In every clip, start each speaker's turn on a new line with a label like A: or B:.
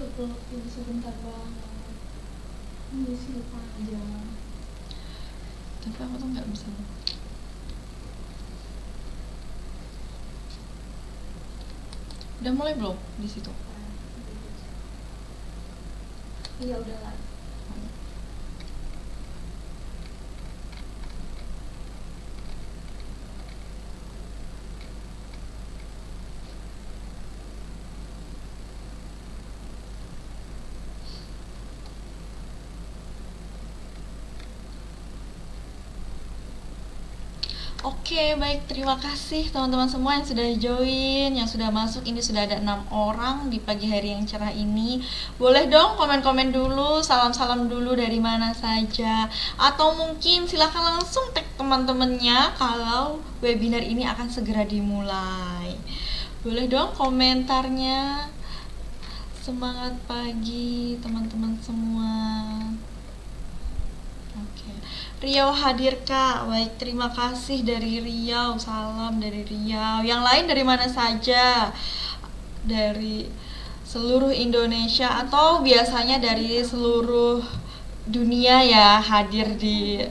A: Tutup ini sebentar banget. Ini sih panjang.
B: Tapi aku tuh nggak bisa. Udah mulai belum di situ?
A: Iya udah lah.
B: Oke, baik. Terima kasih teman-teman semua yang sudah join, yang sudah masuk. Ini sudah ada 6 orang di pagi hari yang cerah ini. Boleh dong komen-komen dulu, salam-salam dulu dari mana saja. Atau mungkin silahkan langsung tag teman-temannya kalau webinar ini akan segera dimulai. Boleh dong komentarnya. Semangat pagi teman-teman semua. Oke. Riau hadir Kak. Baik, terima kasih dari Riau. Salam dari Riau. Yang lain dari mana saja? Dari seluruh Indonesia atau biasanya dari seluruh dunia ya hadir di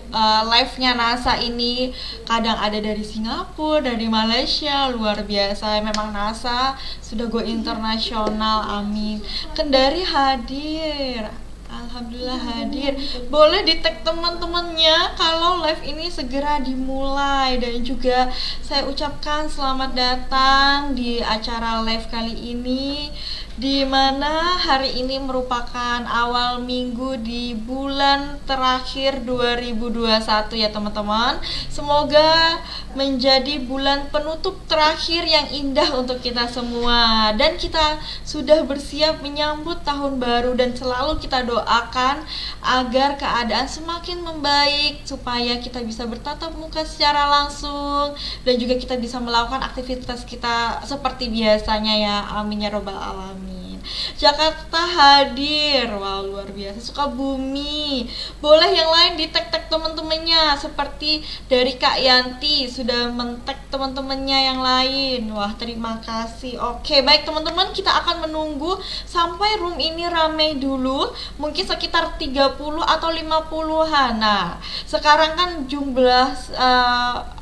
B: live-nya NASA ini. Kadang ada dari Singapura, dari Malaysia, luar biasa. Memang NASA sudah go internasional. Amin. Kendari hadir. Alhamdulillah hadir. Boleh di tag teman-temannya kalau live ini segera dimulai. Dan juga saya ucapkan selamat datang di acara live kali ini, di mana hari ini merupakan awal minggu di bulan terakhir 2021 ya teman-teman. Semoga menjadi bulan penutup terakhir yang indah untuk kita semua, dan kita sudah bersiap menyambut tahun baru, dan selalu kita doakan agar keadaan semakin membaik supaya kita bisa bertatap muka secara langsung dan juga kita bisa melakukan aktivitas kita seperti biasanya ya. Amin ya robbal alamin. Jakarta hadir. Wow, luar biasa. Sukabumi. Boleh yang lain di tag-tag teman-temannya, seperti dari Kak Yanti sudah men-tag teman-temannya yang lain. Wah, terima kasih. Oke, baik teman-teman, kita akan menunggu sampai room ini ramai dulu. Mungkin sekitar 30 atau 50-an. Nah, sekarang kan jumlah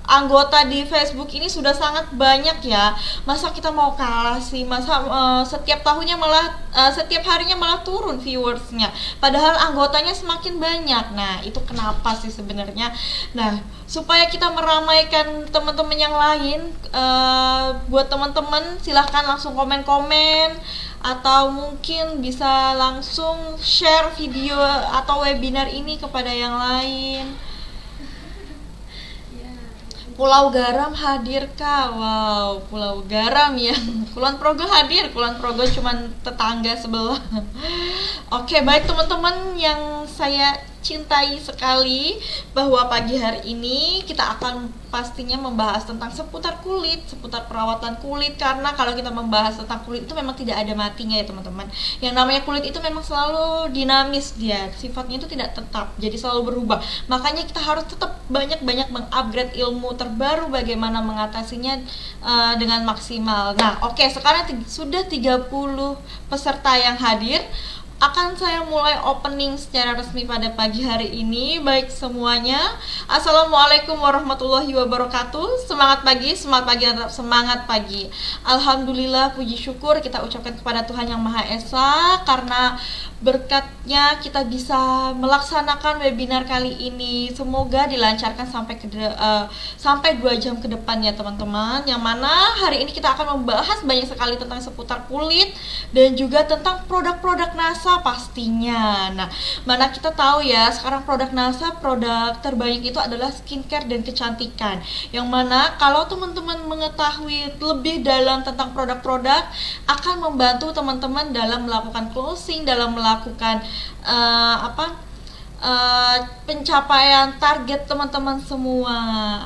B: anggota di Facebook ini sudah sangat banyak ya. Masa kita mau kalah sih? Masa setiap tahunnya malah setiap harinya malah turun viewersnya, padahal anggotanya semakin banyak. Nah, itu kenapa sih sebenarnya? Nah, supaya kita meramaikan teman-teman yang lain, buat teman-teman silahkan langsung komen-komen, atau mungkin bisa langsung share video atau webinar ini kepada yang lain. Pulau Garam hadir Kak. Wow, Pulau Garam ya. Kulon Progo hadir. Kulon Progo cuman tetangga sebelah. Oke, baik teman-teman yang saya cintai sekali, bahwa pagi hari ini kita akan pastinya membahas tentang seputar kulit, seputar perawatan kulit. Karena kalau kita membahas tentang kulit itu memang tidak ada matinya ya teman-teman. Yang namanya kulit itu memang selalu dinamis, dia sifatnya itu tidak tetap, jadi selalu berubah. Makanya kita harus tetap banyak-banyak mengupgrade ilmu terbaru bagaimana mengatasinya dengan maksimal. Nah, oke, sekarang sudah 30 peserta yang hadir. Akan saya mulai opening secara resmi pada pagi hari ini. Baik semuanya, Assalamualaikum warahmatullahi wabarakatuh. Semangat pagi, semangat pagi, dan tetap semangat pagi. Alhamdulillah, puji syukur kita ucapkan kepada Tuhan Yang Maha Esa, karena berkatnya kita bisa melaksanakan webinar kali ini. Semoga dilancarkan sampai 2 jam ke depan ya teman-teman. Yang mana hari ini kita akan membahas banyak sekali tentang seputar kulit dan juga tentang produk-produk NASA pastinya. Nah, mana kita tahu ya, sekarang produk NASA, produk terbaik itu adalah skincare dan kecantikan. Yang mana kalau teman-teman mengetahui lebih dalam tentang produk-produk, akan membantu teman-teman dalam melakukan closing, dalam melakukan pencapaian target teman-teman semua.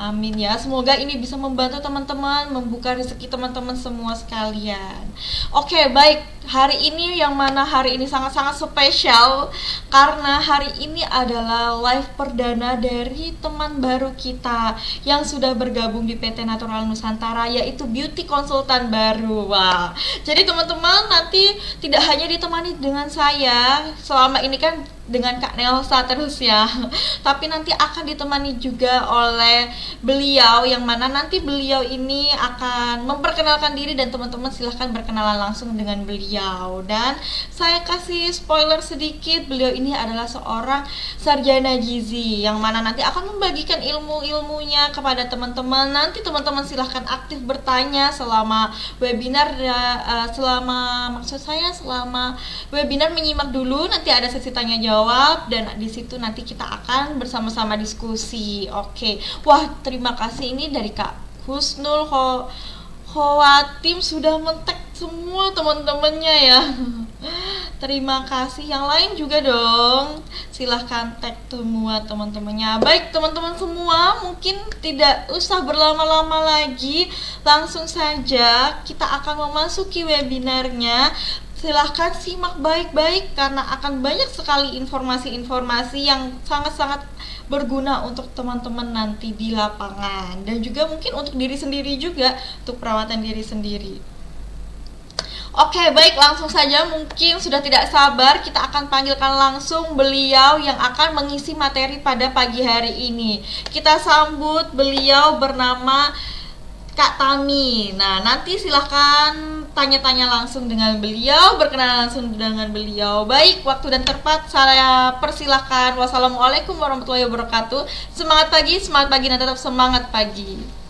B: Amin ya. Semoga ini bisa membantu teman-teman, membuka rezeki teman-teman semua sekalian. Oke, baik. hari ini yang mana hari ini sangat-sangat spesial karena hari ini adalah live perdana dari teman baru kita yang sudah bergabung di PT Natural Nusantara, yaitu beauty konsultan baru. Wah, jadi teman-teman nanti tidak hanya ditemani dengan saya selama ini kan dengan Kak Nelsa terus ya, tapi nanti akan ditemani juga oleh beliau yang mana nanti beliau ini akan memperkenalkan diri dan teman-teman silahkan berkenalan langsung dengan beliau. Dan saya kasih spoiler sedikit, beliau ini adalah seorang sarjana gizi yang mana nanti akan membagikan ilmu-ilmunya kepada teman-teman. Nanti teman-teman silahkan aktif bertanya selama webinar, selama webinar menyimak dulu, nanti ada sesi tanya jawab dan di situ nanti kita akan bersama-sama diskusi. Oke. Wah, terima kasih ini dari Kak Husnul Khawatim sudah mentek semua teman-temannya ya. Terima kasih. Yang lain juga dong. Silahkan tag semua teman-temannya. Baik teman-teman semua, mungkin tidak usah berlama-lama lagi, langsung saja kita akan memasuki webinarnya. Silahkan simak baik-baik karena akan banyak sekali informasi-informasi yang sangat-sangat berguna untuk teman-teman nanti di lapangan dan juga mungkin untuk diri sendiri juga, untuk perawatan diri sendiri. Oke, baik, langsung saja, mungkin sudah tidak sabar kita akan panggilkan langsung beliau yang akan mengisi materi pada pagi hari ini. Kita sambut beliau bernama Kak Tami. Nah, nanti silahkan tanya-tanya langsung dengan beliau, berkenalan langsung dengan beliau. Baik, waktu dan tempat saya persilahkan. Wassalamualaikum warahmatullahi wabarakatuh. Semangat pagi dan tetap semangat pagi.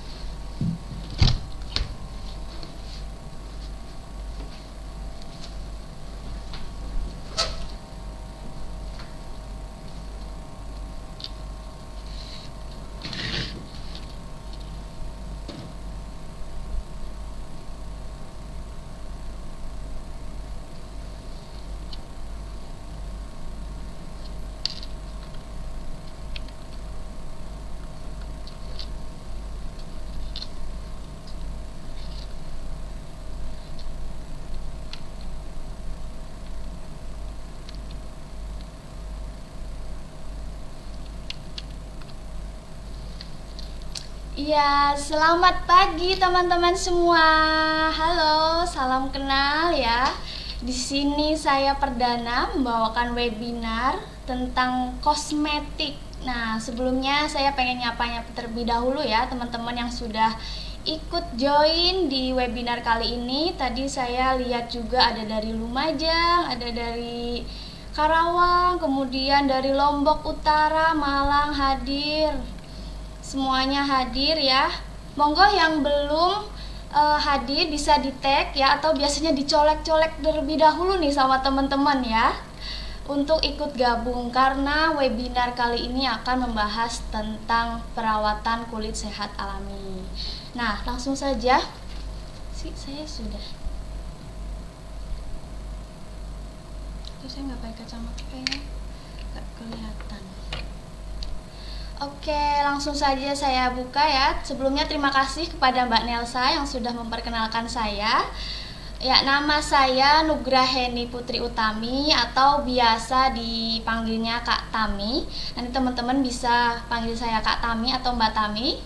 C: Ya, selamat pagi teman-teman semua. Halo, salam kenal ya. Di sini saya perdana membawakan webinar tentang kosmetik. Nah, sebelumnya saya pengen nyapa-nyapa terlebih dahulu ya teman-teman yang sudah ikut join di webinar kali ini. Tadi saya lihat juga ada dari Lumajang, ada dari Karawang, kemudian dari Lombok Utara, Malang hadir. Semuanya hadir ya. Monggo yang belum hadir bisa di tag ya, atau biasanya dicolek-colek terlebih dahulu nih sama teman-teman ya untuk ikut gabung karena webinar kali ini akan membahas tentang perawatan kulit sehat alami. Nah, langsung saja. Saya sudah. Terus saya nggak pakai kacamata kayaknya nggak kelihatan. Oke, langsung saja saya buka ya. Sebelumnya terima kasih kepada Mbak Nelsa yang sudah memperkenalkan saya. Ya, nama saya Nugrah Heni Putri Utami atau biasa dipanggilnya Kak Tami. Nanti teman-teman bisa panggil saya Kak Tami atau Mbak Tami.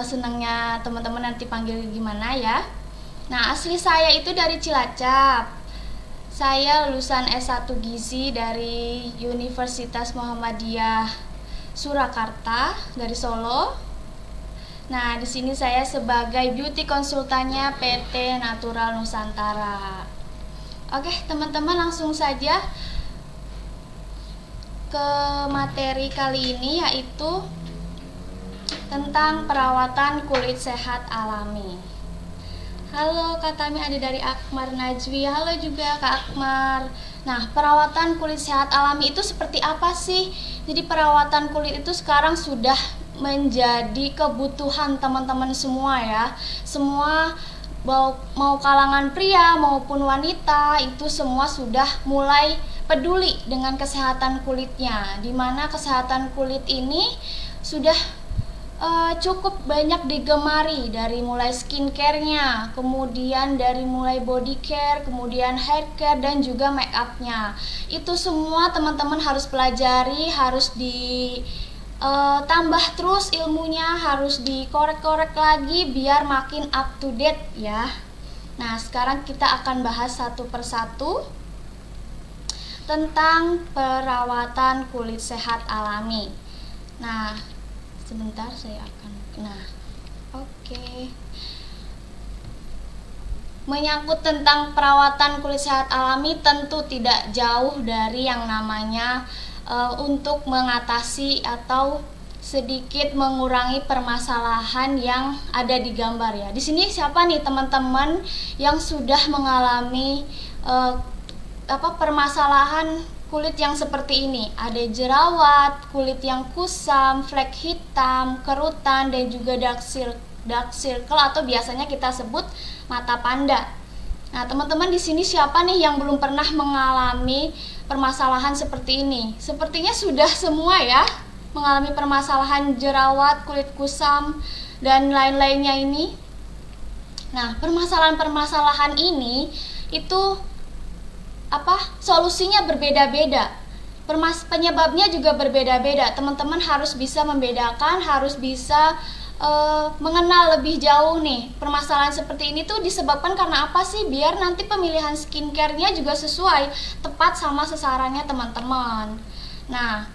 C: Senangnya teman-teman nanti panggil gimana ya. Nah, asli saya itu dari Cilacap. Saya lulusan S1 Gizi dari Universitas Muhammadiyah Surakarta dari Solo. Nah, di sini saya sebagai beauty konsultannya PT Natural Nusantara. Oke, teman-teman langsung saja ke materi kali ini, yaitu tentang perawatan kulit sehat alami. Halo Kak Tami, ada dari Akmar Najwi. Halo juga Kak Akmar. Nah, perawatan kulit sehat alami itu seperti apa sih? Jadi perawatan kulit itu sekarang sudah menjadi kebutuhan teman-teman semua ya. Semua mau kalangan pria maupun wanita itu semua sudah mulai peduli dengan kesehatan kulitnya. Dimana kesehatan kulit ini sudah cukup banyak digemari, dari mulai skincare-nya, kemudian dari mulai body care, kemudian hair care, dan juga make up-nya. Itu semua teman-teman harus pelajari, harus tambah terus ilmunya, harus dikorek-korek lagi biar makin up to date ya. Nah, sekarang kita akan bahas satu persatu tentang perawatan kulit sehat alami. Nah, sebentar saya akan menyangkut tentang perawatan kulit sehat alami, tentu tidak jauh dari yang namanya untuk mengatasi atau sedikit mengurangi permasalahan yang ada di gambar ya. Di sini siapa nih teman-teman yang sudah mengalami permasalahan kulit yang seperti ini? Ada jerawat, kulit yang kusam, flek hitam, kerutan, dan juga dark circle atau biasanya kita sebut mata panda. Nah, teman-teman di sini siapa nih yang belum pernah mengalami permasalahan seperti ini? Sepertinya sudah semua ya mengalami permasalahan jerawat, kulit kusam, dan lain-lainnya ini. Nah, permasalahan-permasalahan ini itu solusinya berbeda-beda, penyebabnya juga berbeda-beda. Teman-teman harus bisa membedakan, harus bisa mengenal lebih jauh nih permasalahan seperti ini tuh disebabkan karena apa sih, biar nanti pemilihan skincare-nya juga sesuai, tepat sama sasarannya teman-teman. Nah,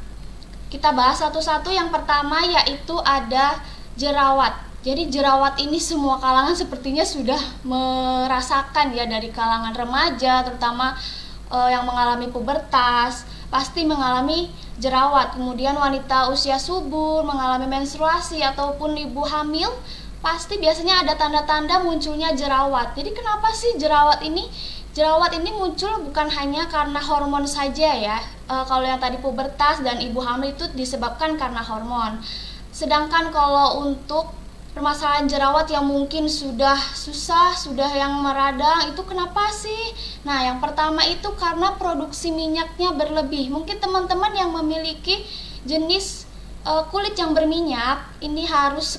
C: kita bahas satu-satu. Yang pertama yaitu ada jerawat. Jadi jerawat ini semua kalangan sepertinya sudah merasakan ya, dari kalangan remaja terutama yang mengalami pubertas pasti mengalami jerawat. Kemudian wanita usia subur mengalami menstruasi ataupun ibu hamil pasti biasanya ada tanda-tanda munculnya jerawat. Jadi kenapa sih jerawat ini? Jerawat ini muncul bukan hanya karena hormon saja ya. Kalau yang tadi pubertas dan ibu hamil itu disebabkan karena hormon. Sedangkan kalau untuk permasalahan jerawat yang mungkin sudah susah, sudah yang meradang, itu kenapa sih? Nah, yang pertama itu karena produksi minyaknya berlebih. Mungkin teman-teman yang memiliki jenis kulit yang berminyak, ini harus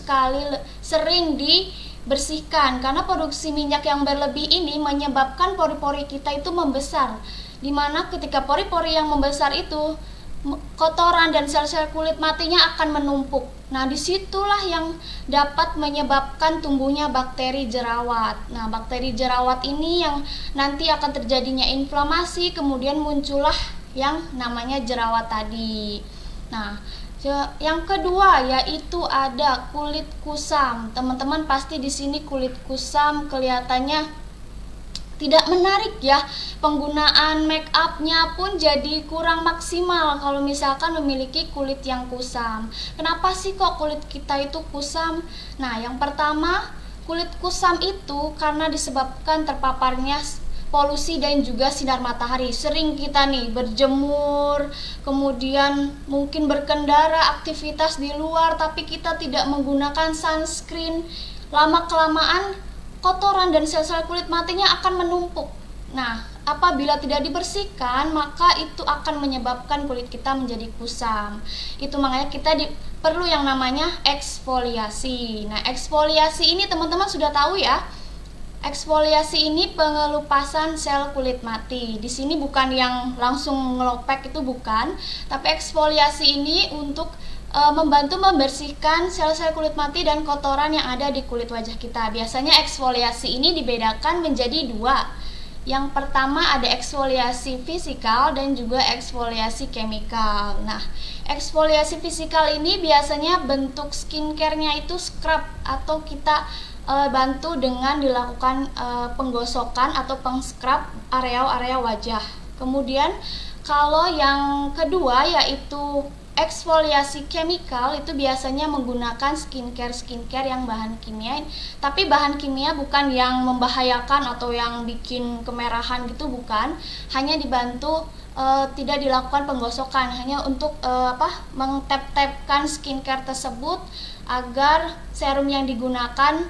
C: sering dibersihkan, karena produksi minyak yang berlebih ini menyebabkan pori-pori kita itu membesar. Dimana ketika pori-pori yang membesar itu, kotoran dan sel-sel kulit matinya akan menumpuk. Nah, disitulah yang dapat menyebabkan tumbuhnya bakteri jerawat. Nah, bakteri jerawat ini yang nanti akan terjadinya inflamasi, kemudian muncullah yang namanya jerawat tadi. Nah, yang kedua yaitu ada kulit kusam. Teman-teman pasti di sini kulit kusam kelihatannya tidak menarik ya, penggunaan make upnya pun jadi kurang maksimal kalau misalkan memiliki kulit yang kusam. Kenapa sih kok kulit kita itu kusam? Nah, yang pertama, kulit kusam itu karena disebabkan terpaparnya polusi dan juga sinar matahari. Sering kita nih berjemur, kemudian mungkin berkendara, aktivitas di luar, tapi kita tidak menggunakan sunscreen. Lama-kelamaan kotoran dan sel-sel kulit matinya akan menumpuk. Nah, apabila tidak dibersihkan, maka itu akan menyebabkan kulit kita menjadi kusam. Itu makanya kita perlu yang namanya eksfoliasi. Nah, eksfoliasi ini teman-teman sudah tahu ya. Eksfoliasi ini pengelupasan sel kulit mati. Di sini bukan yang langsung ngelopek, itu bukan, tapi eksfoliasi ini untuk membantu membersihkan sel-sel kulit mati dan kotoran yang ada di kulit wajah kita. Biasanya eksfoliasi ini dibedakan menjadi dua. Yang pertama ada eksfoliasi fisikal dan juga eksfoliasi chemical. Nah, eksfoliasi fisikal ini biasanya bentuk skincare-nya itu scrub atau kita bantu dengan dilakukan penggosokan atau peng-scrub area-area wajah. Kemudian kalau yang kedua yaitu eksfoliasi chemical, itu biasanya menggunakan skincare yang bahan kimia, tapi bahan kimia bukan yang membahayakan atau yang bikin kemerahan gitu, bukan. Hanya dibantu tidak dilakukan penggosokan, hanya untuk mengtap-tapkan skincare tersebut agar serum yang digunakan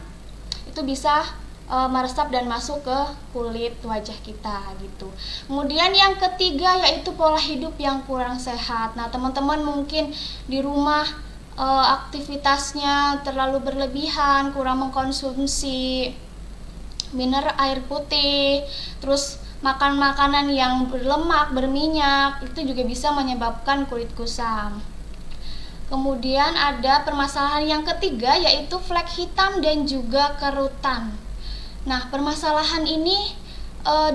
C: itu bisa meresap dan masuk ke kulit wajah kita gitu. Kemudian yang ketiga yaitu pola hidup yang kurang sehat. Nah, teman-teman mungkin di rumah aktivitasnya terlalu berlebihan, kurang mengkonsumsi air putih, terus makan makanan yang berlemak, berminyak, itu juga bisa menyebabkan kulit kusam. Kemudian ada permasalahan yang ketiga, yaitu flek hitam dan juga kerutan. Nah, permasalahan ini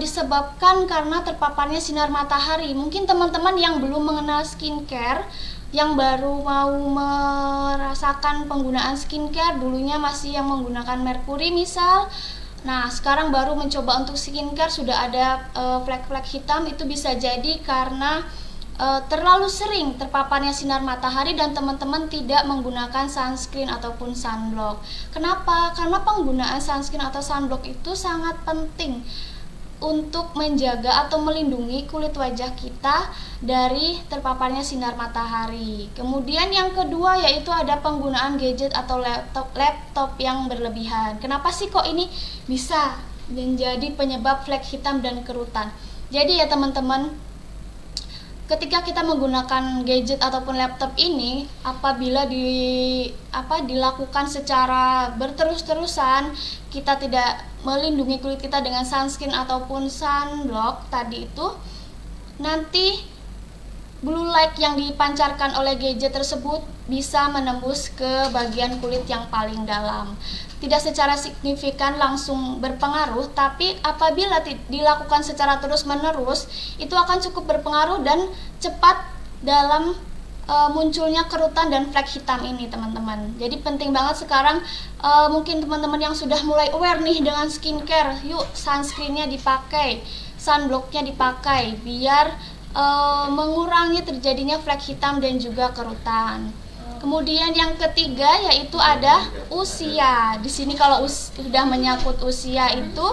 C: disebabkan karena terpaparnya sinar matahari. Mungkin teman-teman yang belum mengenal skincare, yang baru mau merasakan penggunaan skincare, dulunya masih yang menggunakan merkuri misal. Nah, sekarang baru mencoba untuk skincare, sudah ada flek-flek hitam. Itu bisa jadi karena terlalu sering terpaparnya sinar matahari dan teman-teman tidak menggunakan sunscreen ataupun sunblock. Kenapa? Karena penggunaan sunscreen atau sunblock itu sangat penting untuk menjaga atau melindungi kulit wajah kita dari terpaparnya sinar matahari. Kemudian yang kedua yaitu ada penggunaan gadget atau laptop yang berlebihan. Kenapa sih kok ini bisa menjadi penyebab flek hitam dan kerutan? Jadi ya teman-teman, ketika kita menggunakan gadget ataupun laptop ini, apabila dilakukan secara berterus-terusan, kita tidak melindungi kulit kita dengan sunscreen ataupun sunblock tadi itu, nanti blue light yang dipancarkan oleh gadget tersebut bisa menembus ke bagian kulit yang paling dalam. Tidak secara signifikan langsung berpengaruh, tapi apabila dilakukan secara terus-menerus, itu akan cukup berpengaruh dan cepat dalam munculnya kerutan dan flek hitam ini teman-teman. Jadi penting banget sekarang, mungkin teman-teman yang sudah mulai aware nih dengan skincare, yuk sunscreennya dipakai, sunblocknya dipakai, biar mengurangi terjadinya flek hitam dan juga kerutan. Kemudian yang ketiga yaitu ada usia. Di sini kalau sudah menyangkut usia itu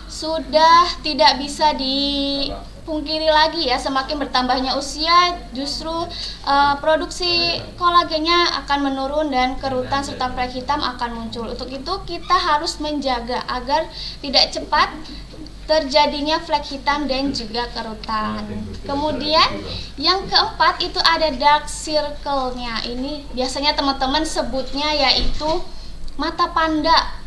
C: sudah tidak bisa dipungkiri lagi ya, semakin bertambahnya usia justru produksi kolagennya akan menurun dan kerutan serta flek hitam akan muncul. Untuk itu kita harus menjaga agar tidak cepat terjadinya flek hitam dan juga kerutan. Kemudian yang keempat itu ada dark circle-nya. Ini biasanya teman-teman sebutnya yaitu mata panda.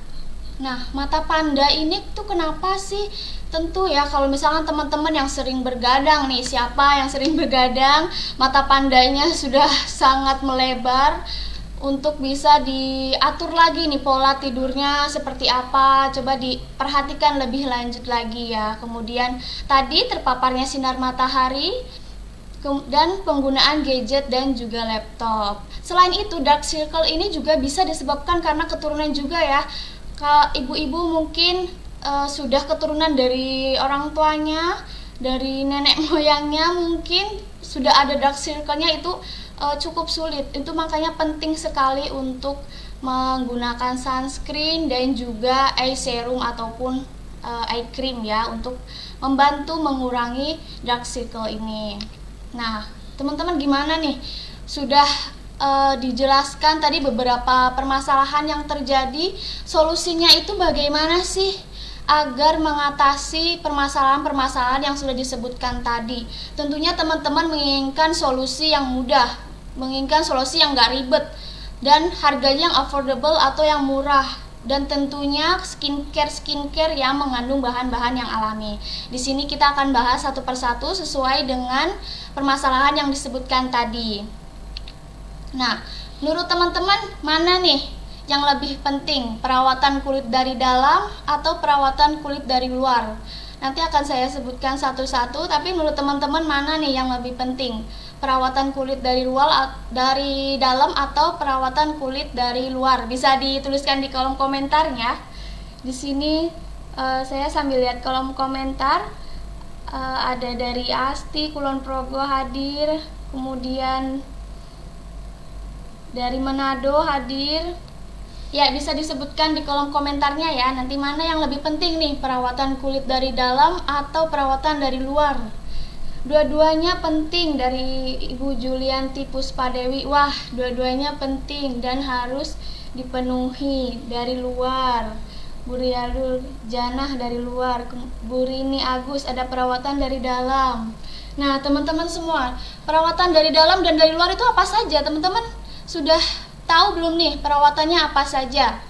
C: Nah, mata panda ini tuh kenapa sih? Tentu ya, kalau misalkan teman-teman yang sering bergadang nih, siapa yang sering bergadang, mata pandanya sudah sangat melebar. Untuk bisa diatur lagi nih pola tidurnya seperti apa, coba diperhatikan lebih lanjut lagi ya. Kemudian tadi terpaparnya sinar matahari dan penggunaan gadget dan juga laptop. Selain itu, dark circle ini juga bisa disebabkan karena keturunan juga ya. Ibu-ibu mungkin sudah keturunan dari orang tuanya, dari nenek moyangnya mungkin sudah ada dark circle-nya, itu cukup sulit. Itu makanya penting sekali untuk menggunakan sunscreen dan juga eye serum ataupun eye cream ya, untuk membantu mengurangi dark circle ini. Nah, teman-teman gimana nih? Sudah dijelaskan tadi beberapa permasalahan yang terjadi. Solusinya itu bagaimana sih agar mengatasi permasalahan-permasalahan yang sudah disebutkan tadi? Tentunya teman-teman menginginkan solusi yang mudah, menginginkan solusi yang gak ribet dan harganya yang affordable atau yang murah, dan tentunya skincare yang mengandung bahan-bahan yang alami. Di sini kita akan bahas satu persatu sesuai dengan permasalahan yang disebutkan tadi. Nah, menurut teman-teman mana nih yang lebih penting, perawatan kulit dari dalam atau perawatan kulit dari luar? Nanti akan saya sebutkan satu-satu, tapi menurut teman-teman mana nih yang lebih penting, perawatan kulit dari dalam atau perawatan kulit dari luar? Bisa dituliskan di kolom komentarnya. Di sini saya sambil lihat kolom komentar, ada dari Asti Kulon Progo hadir, kemudian dari Manado hadir. Ya, bisa disebutkan di kolom komentarnya ya, nanti mana yang lebih penting nih, perawatan kulit dari dalam atau perawatan dari luar? Dua-duanya penting. Dari Ibu Julianti Puspadewi, wah dua-duanya penting dan harus dipenuhi. Dari luar, Bu Riyadul Janah dari luar, Bu Rini Agus ada perawatan dari dalam. Nah, teman-teman semua, perawatan dari dalam dan dari luar itu apa saja? Teman-teman sudah tahu belum nih perawatannya apa saja?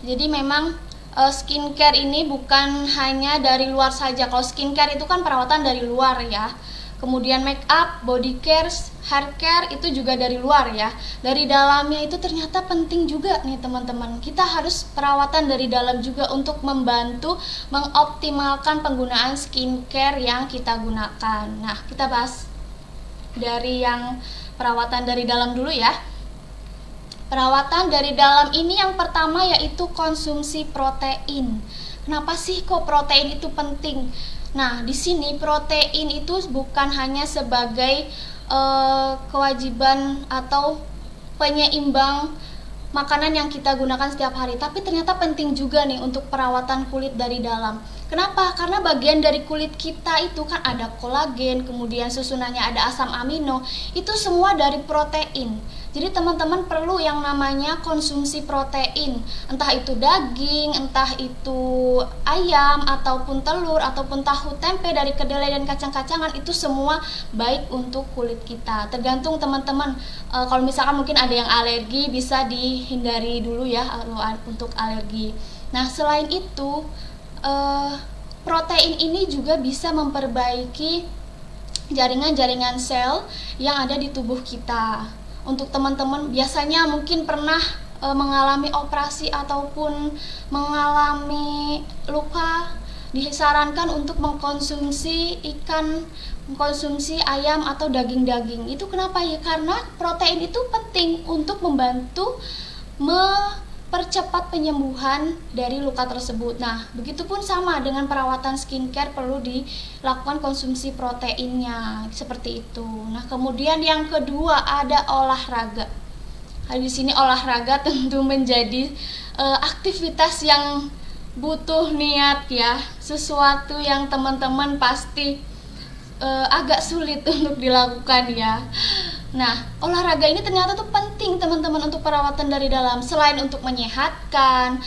C: Jadi memang skincare ini bukan hanya dari luar saja. Kalau skincare itu kan perawatan dari luar ya. Kemudian make up, body care, hair care itu juga dari luar ya. Dari dalamnya itu ternyata penting juga nih teman-teman. Kita harus perawatan dari dalam juga untuk membantu mengoptimalkan penggunaan skincare yang kita gunakan. Nah, kita bahas dari yang perawatan dari dalam dulu ya. Perawatan dari dalam ini yang pertama yaitu konsumsi protein. Kenapa sih kok protein itu penting? Nah, di sini protein itu bukan hanya sebagai kewajiban atau penyeimbang makanan yang kita gunakan setiap hari, tapi ternyata penting juga nih untuk perawatan kulit dari dalam. Kenapa? Karena bagian dari kulit kita itu kan ada kolagen, kemudian susunannya ada asam amino, itu semua dari protein. Jadi teman-teman perlu yang namanya konsumsi protein, entah itu daging, entah itu ayam, ataupun telur, ataupun tahu tempe dari kedelai dan kacang-kacangan, itu semua baik untuk kulit kita. Tergantung teman-teman, kalau misalkan mungkin ada yang alergi bisa dihindari dulu ya untuk alergi. Nah, selain itu protein ini juga bisa memperbaiki jaringan-jaringan sel yang ada di tubuh kita. Untuk teman-teman biasanya mungkin pernah mengalami operasi ataupun mengalami luka, disarankan untuk mengkonsumsi ikan, mengkonsumsi ayam atau daging-daging. Itu kenapa ya? Karena protein itu penting untuk membantu mempercepat penyembuhan dari luka tersebut. Nah, begitupun sama dengan perawatan skincare, perlu dilakukan konsumsi proteinnya seperti itu. Nah, kemudian yang kedua ada olahraga. Di sini olahraga tentu menjadi aktivitas yang butuh niat ya, sesuatu yang teman-teman pasti agak sulit untuk dilakukan ya. Nah, olahraga ini ternyata tuh penting teman-teman untuk perawatan dari dalam. Selain untuk menyehatkan,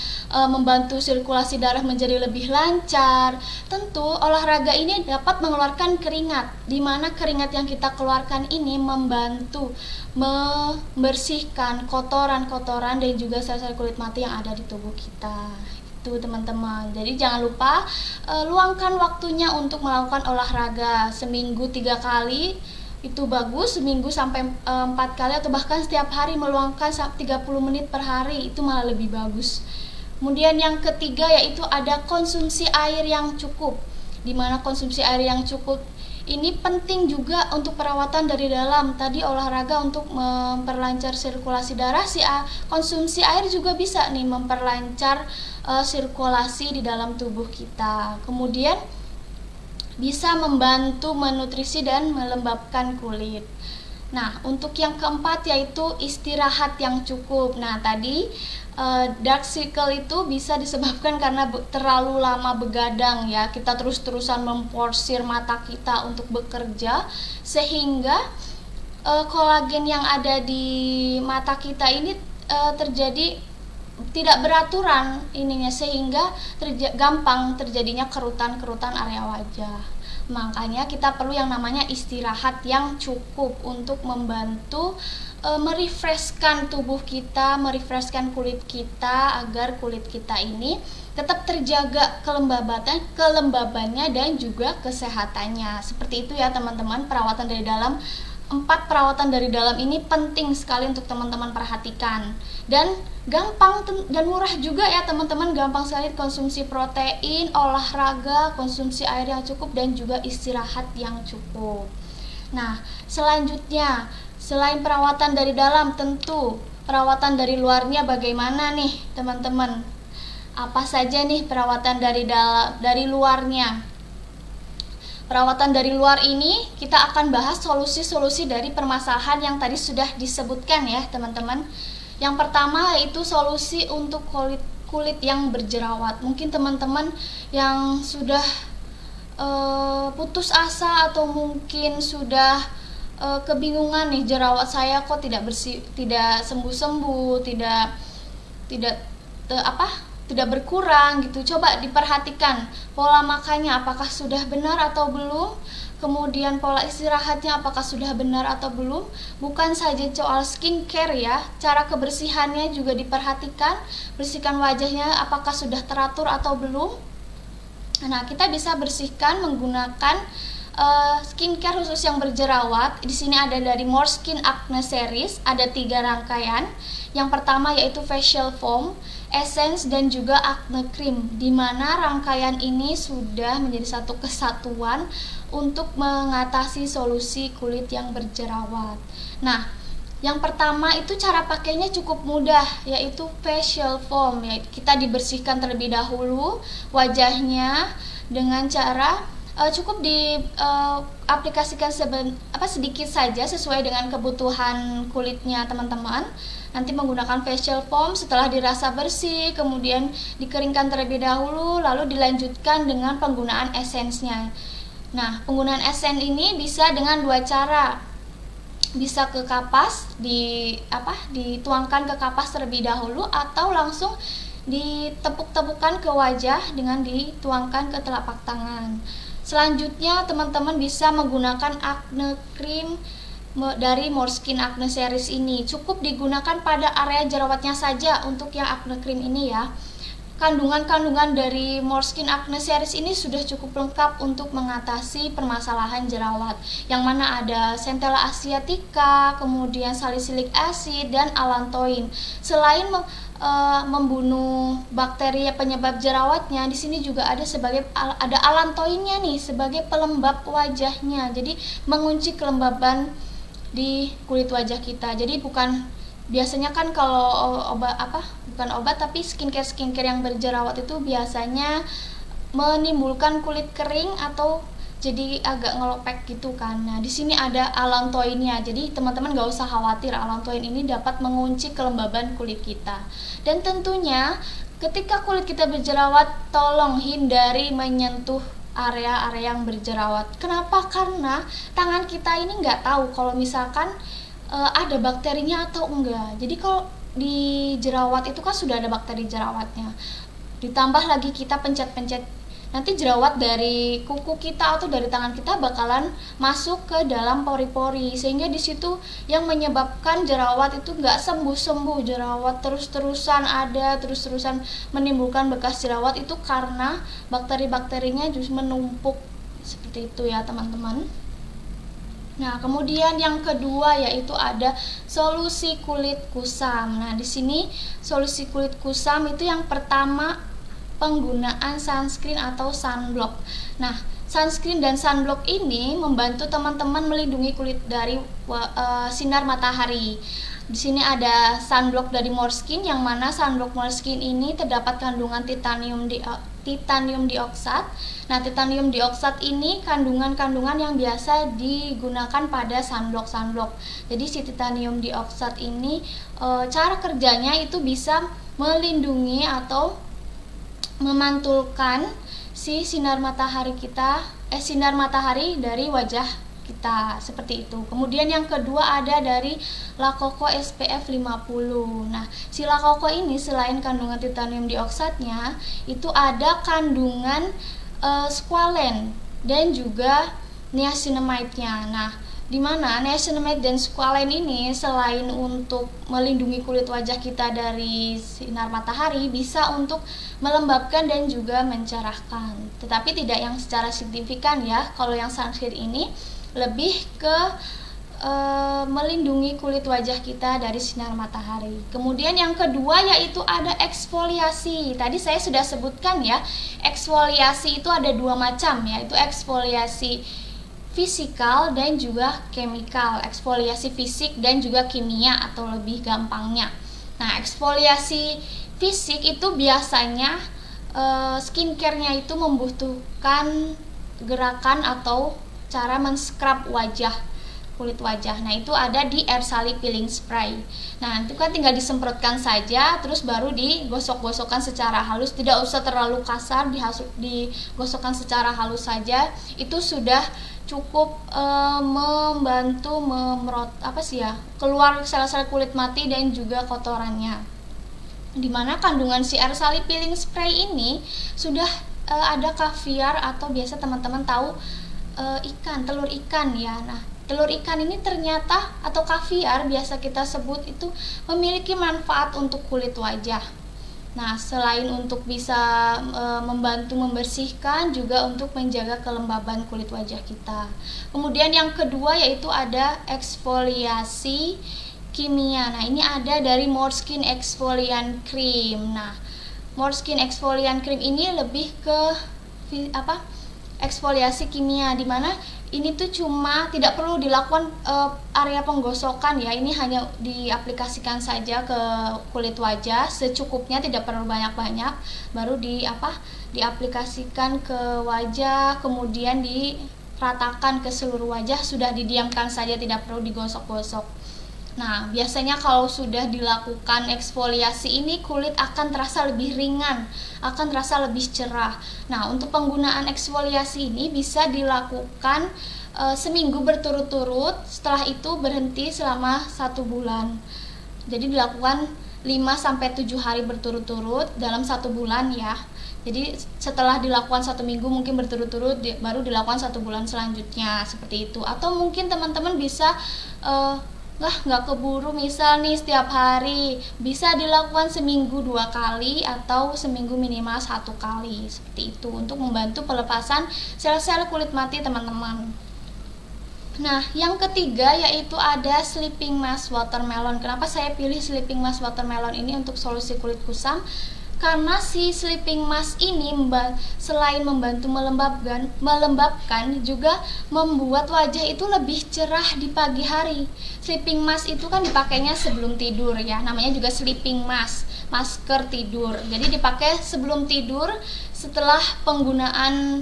C: membantu sirkulasi darah menjadi lebih lancar, tentu olahraga ini dapat mengeluarkan keringat, di mana keringat yang kita keluarkan ini membantu membersihkan kotoran-kotoran dan juga sel-sel kulit mati yang ada di tubuh kita. Itu teman-teman. Jadi jangan lupa luangkan waktunya untuk melakukan olahraga seminggu 3 kali. Itu bagus, seminggu sampai 4 kali atau bahkan setiap hari meluangkan 30 menit per hari, itu malah lebih bagus. Kemudian yang ketiga yaitu ada konsumsi air yang cukup. Dimana konsumsi air yang cukup ini penting juga untuk perawatan dari dalam. Tadi olahraga untuk memperlancar sirkulasi darah, konsumsi air juga bisa nih memperlancar sirkulasi di dalam tubuh kita. Kemudian bisa membantu menutrisi dan melembabkan kulit. Nah, untuk yang keempat yaitu istirahat yang cukup. Nah, tadi dark circle itu bisa disebabkan karena terlalu lama begadang ya. Kita terus-terusan memforsir mata kita untuk bekerja sehingga kolagen yang ada di mata kita ini terjadi tidak beraturan ininya, sehingga gampang terjadinya kerutan-kerutan area wajah. Makanya kita perlu yang namanya istirahat yang cukup untuk membantu merefreshkan tubuh kita, merefreshkan kulit kita agar kulit kita ini tetap terjaga kelembabannya dan juga kesehatannya. Seperti itu ya teman-teman, perawatan dari dalam. 4 perawatan dari dalam ini penting sekali untuk teman-teman perhatikan, dan gampang dan murah juga ya teman-teman. Gampang sekali konsumsi protein, olahraga, konsumsi air yang cukup, dan juga istirahat yang cukup. Nah, selanjutnya selain perawatan dari dalam, tentu perawatan dari luarnya bagaimana nih teman-teman? Apa saja nih perawatan dari luarnya? Perawatan dari luar ini kita akan bahas solusi-solusi dari permasalahan yang tadi sudah disebutkan ya teman-teman. Yang pertama yaitu solusi untuk kulit yang berjerawat. Mungkin teman-teman yang sudah putus asa atau mungkin sudah kebingungan nih, jerawat saya kok tidak sembuh-sembuh, tidak tidak berkurang gitu. Coba diperhatikan pola makannya apakah sudah benar atau belum, kemudian pola istirahatnya apakah sudah benar atau belum. Bukan saja soal skincare ya, cara kebersihannya juga diperhatikan, bersihkan wajahnya apakah sudah teratur atau belum. Nah, kita bisa bersihkan menggunakan skincare khusus yang berjerawat. Di sini ada dari Moreskin Acne Series, ada 3 rangkaian. Yang pertama yaitu facial foam, essence, dan juga acne cream, di mana rangkaian ini sudah menjadi satu kesatuan untuk mengatasi solusi kulit yang berjerawat. Nah, yang pertama itu cara pakainya cukup mudah, yaitu facial foam. Kita dibersihkan terlebih dahulu wajahnya dengan cara cukup diaplikasikan sedikit saja sesuai dengan kebutuhan kulitnya teman-teman. Nanti menggunakan facial foam, setelah dirasa bersih kemudian dikeringkan terlebih dahulu, lalu dilanjutkan dengan penggunaan esensnya. Nah, penggunaan esen ini bisa dengan 2 cara. Bisa ke kapas, dituangkan ke kapas terlebih dahulu, atau langsung ditepuk-tepukkan ke wajah dengan dituangkan ke telapak tangan. Selanjutnya teman-teman bisa menggunakan acne cream dari Moreskin Acne Series ini. Cukup digunakan pada area jerawatnya saja untuk yang acne cream ini ya. Kandungan-kandungan dari Moreskin Acne Series ini sudah cukup lengkap untuk mengatasi permasalahan jerawat, yang mana ada Centella asiatica, kemudian salicylic acid, dan allantoin. Selain membunuh bakteri penyebab jerawatnya, di sini juga ada allantoinnya nih sebagai pelembab wajahnya. Jadi mengunci kelembaban di kulit wajah kita. Jadi biasanya kan kalau bukan obat tapi skincare yang berjerawat itu biasanya menimbulkan kulit kering atau jadi agak ngelopek gitu kan. Nah, di sini ada allantoinnya. Jadi teman-teman gak usah khawatir, allantoin ini dapat mengunci kelembaban kulit kita. Dan tentunya ketika kulit kita berjerawat, tolong hindari menyentuh area-area yang berjerawat. Kenapa? Karena tangan kita ini nggak tahu kalau misalkan ada bakterinya atau enggak. Jadi kalau di jerawat itu kan sudah ada bakteri jerawatnya. Ditambah lagi kita pencet-pencet, nanti jerawat dari kuku kita atau dari tangan kita bakalan masuk ke dalam pori-pori, sehingga di situ yang menyebabkan jerawat itu nggak sembuh-sembuh. Jerawat terus-terusan menimbulkan bekas jerawat, itu karena bakteri-bakterinya justru menumpuk seperti itu ya teman-teman. Nah, kemudian yang kedua yaitu ada solusi kulit kusam. Nah, di sini solusi kulit kusam itu yang pertama penggunaan sunscreen atau sunblock. Nah, sunscreen dan sunblock ini membantu teman-teman melindungi kulit dari sinar matahari. Di sini ada sunblock dari Moreskin, yang mana sunblock Moreskin ini terdapat kandungan titanium dioksat. Nah, titanium dioksat ini kandungan-kandungan yang biasa digunakan pada sunblock. Jadi si titanium dioksat ini cara kerjanya itu bisa melindungi atau memantulkan si sinar matahari dari wajah kita, seperti itu. Kemudian yang kedua ada dari La Coco SPF 50. Nah, si La Coco ini selain kandungan titanium dioksatnya, itu ada kandungan squalene dan juga niacinamide-nya. Nah, di mana niacinamide dan squalene ini selain untuk melindungi kulit wajah kita dari sinar matahari, bisa untuk melembabkan dan juga mencerahkan. Tetapi tidak yang secara signifikan ya. Kalau yang sunscreen ini lebih ke melindungi kulit wajah kita dari sinar matahari. Kemudian yang kedua yaitu ada eksfoliasi. Tadi saya sudah sebutkan ya, eksfoliasi itu ada 2 macam, yaitu eksfoliasi fisikal dan juga chemical. Eksfoliasi fisik dan juga kimia atau lebih gampangnya. Nah, eksfoliasi fisik itu biasanya skincare-nya itu membutuhkan gerakan atau cara men-scrub kulit wajah. Nah, itu ada di Ersali Peeling Spray. Nah, itu kan tinggal disemprotkan saja, terus baru digosok-gosokkan secara halus, tidak usah terlalu kasar, digosokkan secara halus saja. Itu sudah cukup membantu keluar sel-sel kulit mati dan juga kotorannya. Dimana kandungan si air salip peeling spray ini sudah ada kaviar atau biasa teman-teman tahu telur ikan ya. Nah, telur ikan ini ternyata atau kaviar biasa kita sebut itu memiliki manfaat untuk kulit wajah. Nah, selain untuk bisa membantu membersihkan, juga untuk menjaga kelembaban kulit wajah kita. Kemudian yang kedua yaitu ada eksfoliasi kimia. Nah, ini ada dari Moreskin Exfoliant Cream. Nah, Moreskin Exfoliant Cream ini lebih ke eksfoliasi kimia, dimana ini tuh cuma tidak perlu dilakukan area penggosokan ya. Ini hanya diaplikasikan saja ke kulit wajah secukupnya, tidak perlu banyak-banyak. Baru diaplikasikan ke wajah, kemudian diratakan ke seluruh wajah, sudah didiamkan saja, tidak perlu digosok-gosok. Nah, biasanya kalau sudah dilakukan eksfoliasi ini, kulit akan terasa lebih ringan, akan terasa lebih cerah. Nah, untuk penggunaan eksfoliasi ini bisa dilakukan seminggu berturut-turut, setelah itu berhenti selama 1 bulan. Jadi dilakukan 5-7 hari berturut-turut dalam 1 bulan ya. Jadi setelah dilakukan 1 minggu mungkin berturut-turut, baru dilakukan 1 bulan selanjutnya, seperti itu. Atau mungkin teman-teman bisa nggak keburu misal nih setiap hari, bisa dilakukan seminggu 2 kali atau seminggu minimal 1 kali, seperti itu, untuk membantu pelepasan sel-sel kulit mati teman-teman. Nah, yang ketiga yaitu ada Sleeping Mask Watermelon. Kenapa saya pilih Sleeping Mask Watermelon ini untuk solusi kulit kusam? Karena si sleeping mask ini selain membantu melembabkan juga membuat wajah itu lebih cerah di pagi hari. Sleeping mask itu kan dipakainya sebelum tidur ya, namanya juga sleeping mask, masker tidur. Jadi dipakai sebelum tidur setelah penggunaan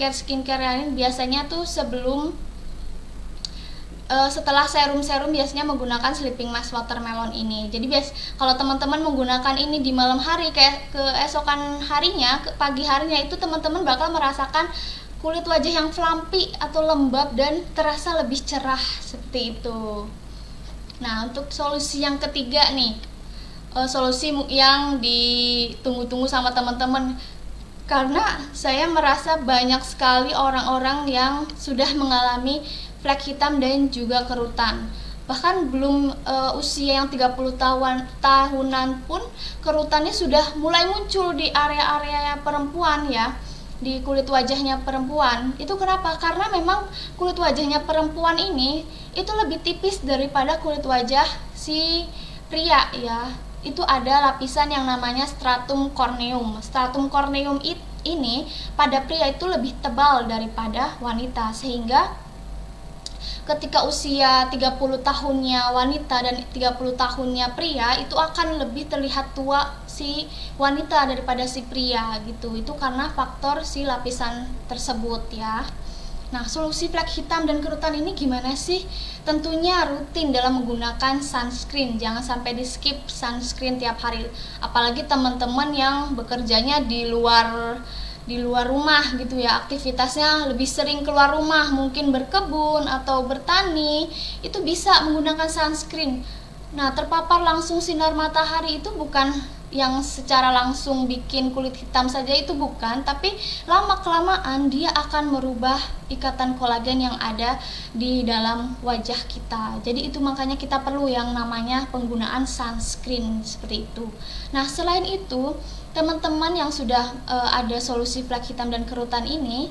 C: skincare lain, biasanya tuh setelah serum biasanya menggunakan sleeping mask watermelon ini. Jadi kalau teman-teman menggunakan ini di malam hari, kayak keesokan harinya, ke pagi harinya itu teman-teman bakal merasakan kulit wajah yang flumpy atau lembab dan terasa lebih cerah, seperti itu. Nah, untuk solusi yang ketiga nih, solusi yang ditunggu-tunggu sama teman-teman, karena saya merasa banyak sekali orang-orang yang sudah mengalami flek hitam dan juga kerutan. Bahkan belum usia yang 30 tahunan pun kerutannya sudah mulai muncul di area-area perempuan ya, di kulit wajahnya perempuan. Itu kenapa? Karena memang kulit wajahnya perempuan ini itu lebih tipis daripada kulit wajah si pria ya. Itu ada lapisan yang namanya stratum corneum. Stratum corneum ini pada pria itu lebih tebal daripada wanita, sehingga ketika usia 30 tahunnya wanita dan 30 tahunnya pria itu akan lebih terlihat tua si wanita daripada si pria gitu. Itu karena faktor si lapisan tersebut ya. Nah, solusi flek hitam dan kerutan ini gimana sih? Tentunya rutin dalam menggunakan sunscreen. Jangan sampai di skip sunscreen tiap hari. Apalagi teman-teman yang bekerjanya di luar rumah gitu ya, aktivitasnya lebih sering keluar rumah, mungkin berkebun atau bertani, itu bisa menggunakan sunscreen. Nah, terpapar langsung sinar matahari itu bukan yang secara langsung bikin kulit hitam saja, itu bukan, tapi lama-kelamaan dia akan merubah ikatan kolagen yang ada di dalam wajah kita. Jadi itu makanya kita perlu yang namanya penggunaan sunscreen, seperti itu. Nah, selain itu, teman-teman yang sudah ada solusi flek hitam dan kerutan ini,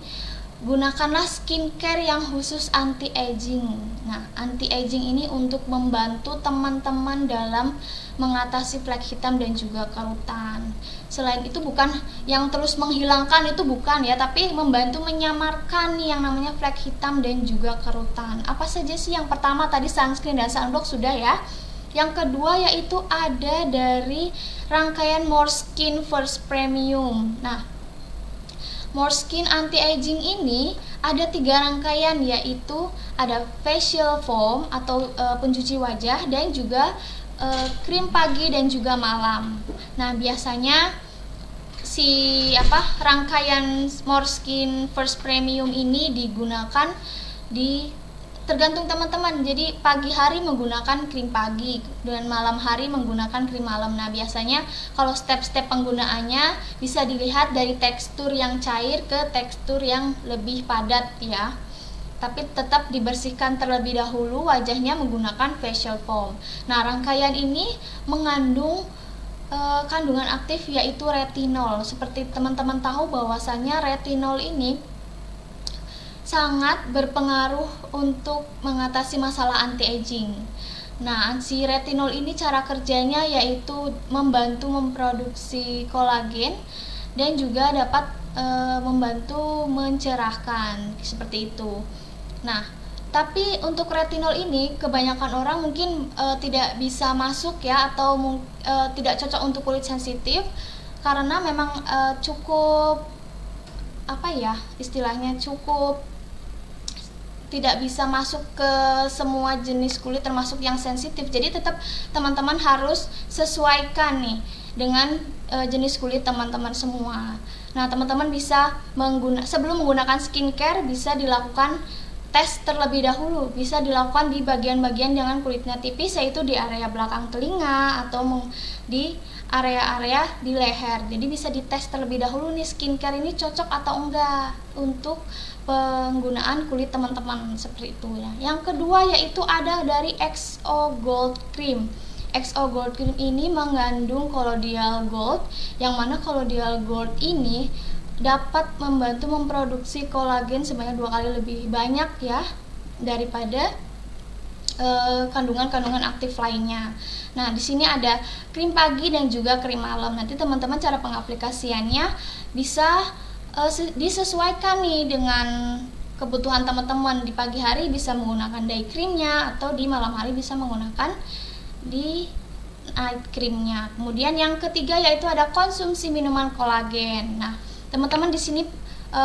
C: gunakanlah skincare yang khusus anti-aging. Nah, anti-aging ini untuk membantu teman-teman dalam mengatasi flek hitam dan juga kerutan. Selain itu bukan yang terus menghilangkan, itu bukan ya, tapi membantu menyamarkan yang namanya flek hitam dan juga kerutan. Apa saja sih? Yang pertama tadi sunscreen dan sunblock sudah ya. Yang kedua yaitu ada dari rangkaian Moreskin First Premium. Nah, Moreskin Anti-Aging ini ada 3 rangkaian, yaitu ada facial foam atau pencuci wajah, dan juga krim pagi dan juga malam. Nah, biasanya rangkaian Moreskin First Premium ini digunakan di tergantung teman-teman. Jadi pagi hari menggunakan krim pagi dan malam hari menggunakan krim malam. Nah, biasanya kalau step-step penggunaannya bisa dilihat dari tekstur yang cair ke tekstur yang lebih padat ya. Tapi tetap dibersihkan terlebih dahulu wajahnya menggunakan facial foam. Nah, rangkaian ini mengandung kandungan aktif yaitu retinol. Seperti teman-teman tahu bahwasannya retinol ini sangat berpengaruh untuk mengatasi masalah anti-aging. Nah, si retinol ini cara kerjanya yaitu membantu memproduksi kolagen dan juga dapat membantu mencerahkan, seperti itu. Nah, tapi untuk retinol ini kebanyakan orang mungkin tidak bisa masuk ya, atau tidak cocok untuk kulit sensitif karena memang cukup istilahnya cukup tidak bisa masuk ke semua jenis kulit termasuk yang sensitif. Jadi tetap teman-teman harus sesuaikan nih dengan jenis kulit teman-teman semua. Nah, teman-teman bisa sebelum menggunakan skincare bisa dilakukan tes terlebih dahulu. Bisa dilakukan di bagian-bagian dengan kulitnya tipis, yaitu di area belakang telinga atau di area-area di leher. Jadi bisa dites terlebih dahulu nih skincare ini cocok atau enggak untuk penggunaan kulit teman-teman, seperti itu ya. Yang kedua yaitu ada dari XO Gold Cream. XO Gold Cream ini mengandung colloidal gold, yang mana colloidal gold ini dapat membantu memproduksi kolagen sebanyak 2 kali lebih banyak ya daripada kandungan-kandungan aktif lainnya. Nah, di sini ada krim pagi dan juga krim malam. Nanti teman-teman cara pengaplikasiannya bisa disesuaikan nih dengan kebutuhan teman-teman. Di pagi hari bisa menggunakan day creamnya, atau di malam hari bisa menggunakan di night creamnya. Kemudian yang ketiga yaitu ada konsumsi minuman kolagen. Nah, teman-teman di sini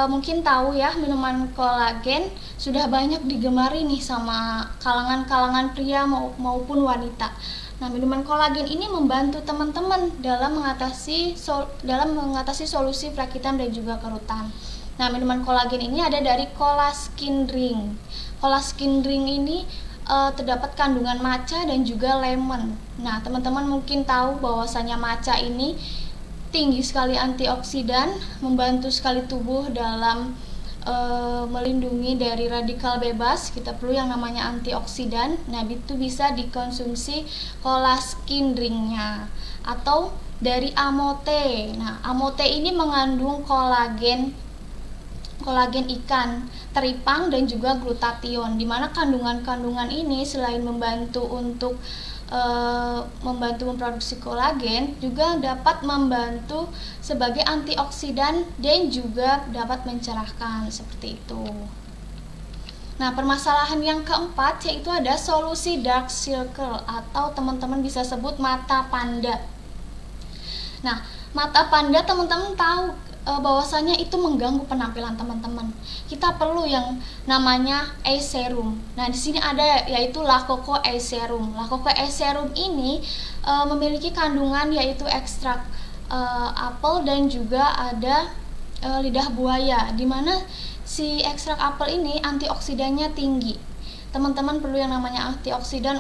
C: mungkin tahu ya, minuman kolagen sudah banyak digemari nih sama kalangan-kalangan pria maupun wanita. Nah, minuman kolagen ini membantu teman-teman dalam mengatasi solusi perakitan dan juga kerutan. Nah, minuman kolagen ini ada dari Colaskin Drink. Colaskin Drink ini terdapat kandungan matcha dan juga lemon. Nah, teman-teman mungkin tahu bahwasanya matcha ini tinggi sekali antioksidan, membantu sekali tubuh dalam melindungi dari radikal bebas. Kita perlu yang namanya antioksidan. Nah, itu bisa dikonsumsi Colaskin Drinknya. Atau dari Amote. Nah, Amote ini mengandung kolagen ikan, teripang dan juga glutathione, di mana kandungan-kandungan ini selain membantu untuk memproduksi kolagen, juga dapat membantu sebagai antioksidan dan juga dapat mencerahkan, seperti itu. Nah, permasalahan yang keempat yaitu ada solusi dark circle, atau teman-teman bisa sebut mata panda. Nah, mata panda teman-teman tahu bahwasanya itu mengganggu penampilan teman-teman. Kita perlu yang namanya eye serum. Nah, di sini ada yaitu La Coco Eye Serum. La Coco Eye Serum ini memiliki kandungan yaitu ekstrak apel dan juga ada lidah buaya, di mana si ekstrak apel ini antioksidannya tinggi. Teman-teman perlu yang namanya antioksidan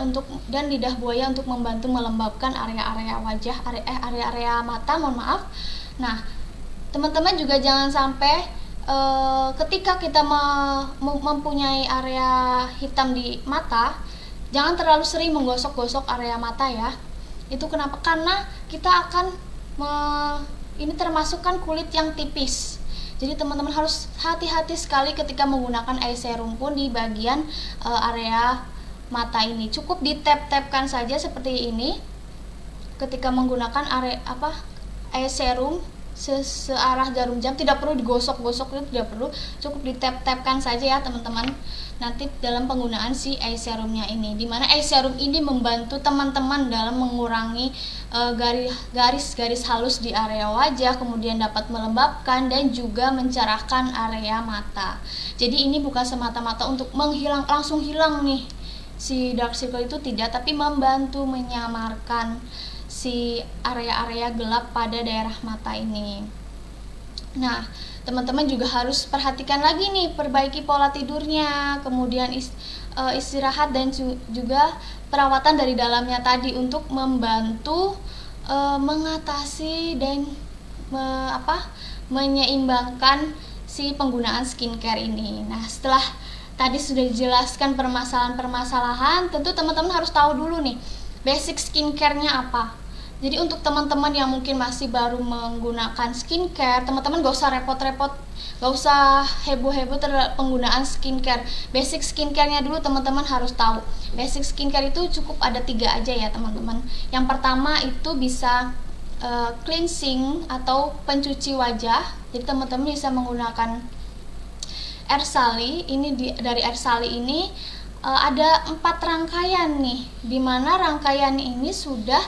C: dan lidah buaya untuk membantu melembabkan area-area wajah, area-area mata, mohon maaf. Nah, teman-teman juga jangan sampai ketika kita mempunyai area hitam di mata, jangan terlalu sering menggosok-gosok area mata ya. Itu kenapa? Karena kita akan ini termasuk kan kulit yang tipis. Jadi teman-teman harus hati-hati sekali ketika menggunakan eye serum pun di bagian area mata ini. Cukup ditap-tapkan saja seperti ini. Ketika menggunakan eye serum searah jarum jam, tidak perlu digosok-gosok, itu tidak perlu, cukup ditap-tapkan saja ya teman-teman nanti dalam penggunaan si eye serumnya ini, dimana eye serum ini membantu teman-teman dalam mengurangi garis-garis halus di area wajah, kemudian dapat melembabkan dan juga mencerahkan area mata. Jadi ini bukan semata-mata untuk langsung hilang nih si dark circle, itu tidak, tapi membantu menyamarkan si area-area gelap pada daerah mata ini. Nah, teman-teman juga harus perhatikan lagi nih, perbaiki pola tidurnya, kemudian istirahat dan juga perawatan dari dalamnya tadi untuk membantu mengatasi dan menyeimbangkan si penggunaan skincare ini. Nah, setelah tadi sudah dijelaskan permasalahan-permasalahan, tentu teman-teman harus tahu dulu nih basic skincare-nya apa. Jadi untuk teman-teman yang mungkin masih baru menggunakan skincare, teman-teman gak usah repot-repot, gak usah heboh-heboh terhadap penggunaan skincare. Basic skincare-nya dulu teman-teman harus tahu. Basic skincare itu cukup ada 3 aja ya teman-teman. Yang pertama itu bisa cleansing atau pencuci wajah. Jadi teman-teman bisa menggunakan air sali. Dari air sali ini ada 4 rangkaian nih, dimana rangkaian ini sudah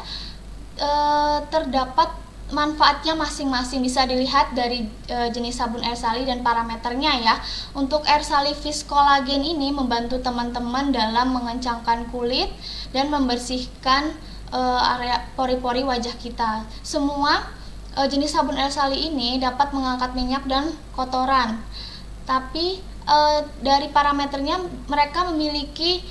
C: terdapat manfaatnya masing-masing. Bisa dilihat dari jenis sabun air sali dan parameternya ya. Untuk air sali Vis Collagen ini membantu teman-teman dalam mengencangkan kulit dan membersihkan area pori-pori wajah kita. Semua jenis sabun air sali ini dapat mengangkat minyak dan kotoran. Tapi dari parameternya mereka memiliki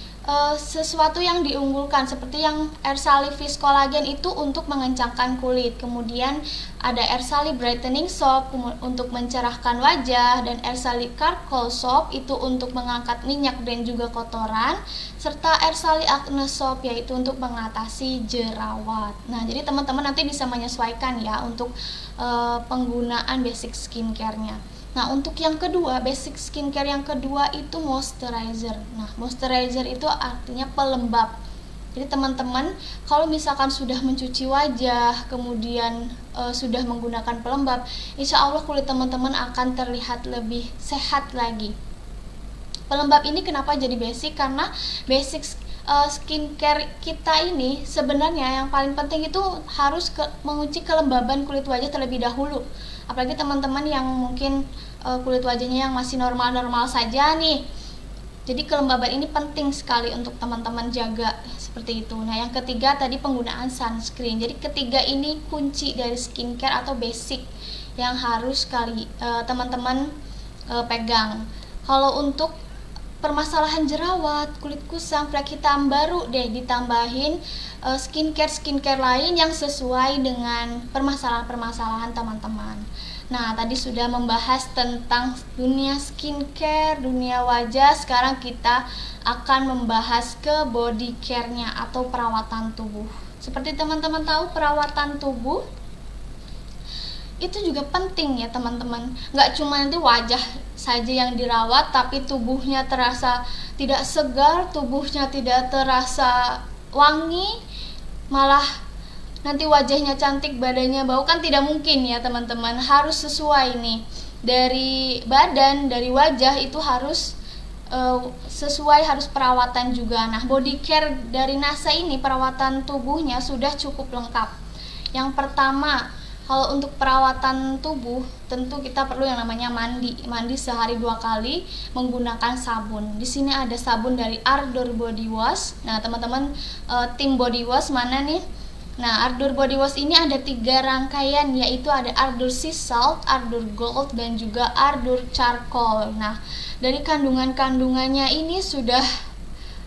C: sesuatu yang diunggulkan, seperti yang air sali Vis Collagen itu untuk mengencangkan kulit, kemudian ada air sali brightening soap untuk mencerahkan wajah, dan air sali charcoal soap itu untuk mengangkat minyak dan juga kotoran, serta air sali acne soap yaitu untuk mengatasi jerawat. Nah, jadi teman-teman nanti bisa menyesuaikan ya untuk penggunaan basic skincare-nya. Nah, untuk yang kedua, basic skincare yang kedua itu moisturizer. Nah, moisturizer itu artinya pelembab. Jadi teman-teman, kalau misalkan sudah mencuci wajah, kemudian sudah menggunakan pelembab, insya Allah kulit teman-teman akan terlihat lebih sehat lagi. Pelembab ini kenapa jadi basic? Karena basic skincare kita ini sebenarnya yang paling penting itu harus menguji kelembaban kulit wajah terlebih dahulu. Apalagi teman-teman yang mungkin kulit wajahnya yang masih normal-normal saja nih. Jadi kelembaban ini penting sekali untuk teman-teman jaga seperti itu. Nah, yang ketiga tadi penggunaan sunscreen. Jadi ketiga ini kunci dari skincare atau basic yang harus teman-teman pegang. Kalau untuk permasalahan jerawat, kulit kusam, flek hitam, baru deh ditambahin skincare lain yang sesuai dengan permasalahan-permasalahan teman-teman. Nah, tadi sudah membahas tentang dunia skincare, dunia wajah. Sekarang kita akan membahas ke body care-nya atau perawatan tubuh. Seperti teman-teman tahu, perawatan tubuh itu juga penting ya teman-teman. Nggak cuma nanti wajah saja yang dirawat, tapi tubuhnya terasa tidak segar, tubuhnya tidak terasa wangi, malah nanti wajahnya cantik, badannya bau, kan tidak mungkin ya teman-teman. Harus sesuai nih, dari badan, dari wajah itu harus sesuai, harus perawatan juga. Nah, body care dari NASA ini perawatan tubuhnya sudah cukup lengkap. Yang pertama, kalau untuk perawatan tubuh tentu kita perlu yang namanya mandi sehari 2 kali menggunakan sabun. Di sini ada sabun dari Ardor Body Wash. Nah, teman-teman tim body wash mana nih? Nah, Ardor Body Wash ini ada 3 rangkaian, yaitu ada Ardor Sea Salt, Ardor Gold, dan juga Ardor Charcoal. Nah, dari kandungannya ini sudah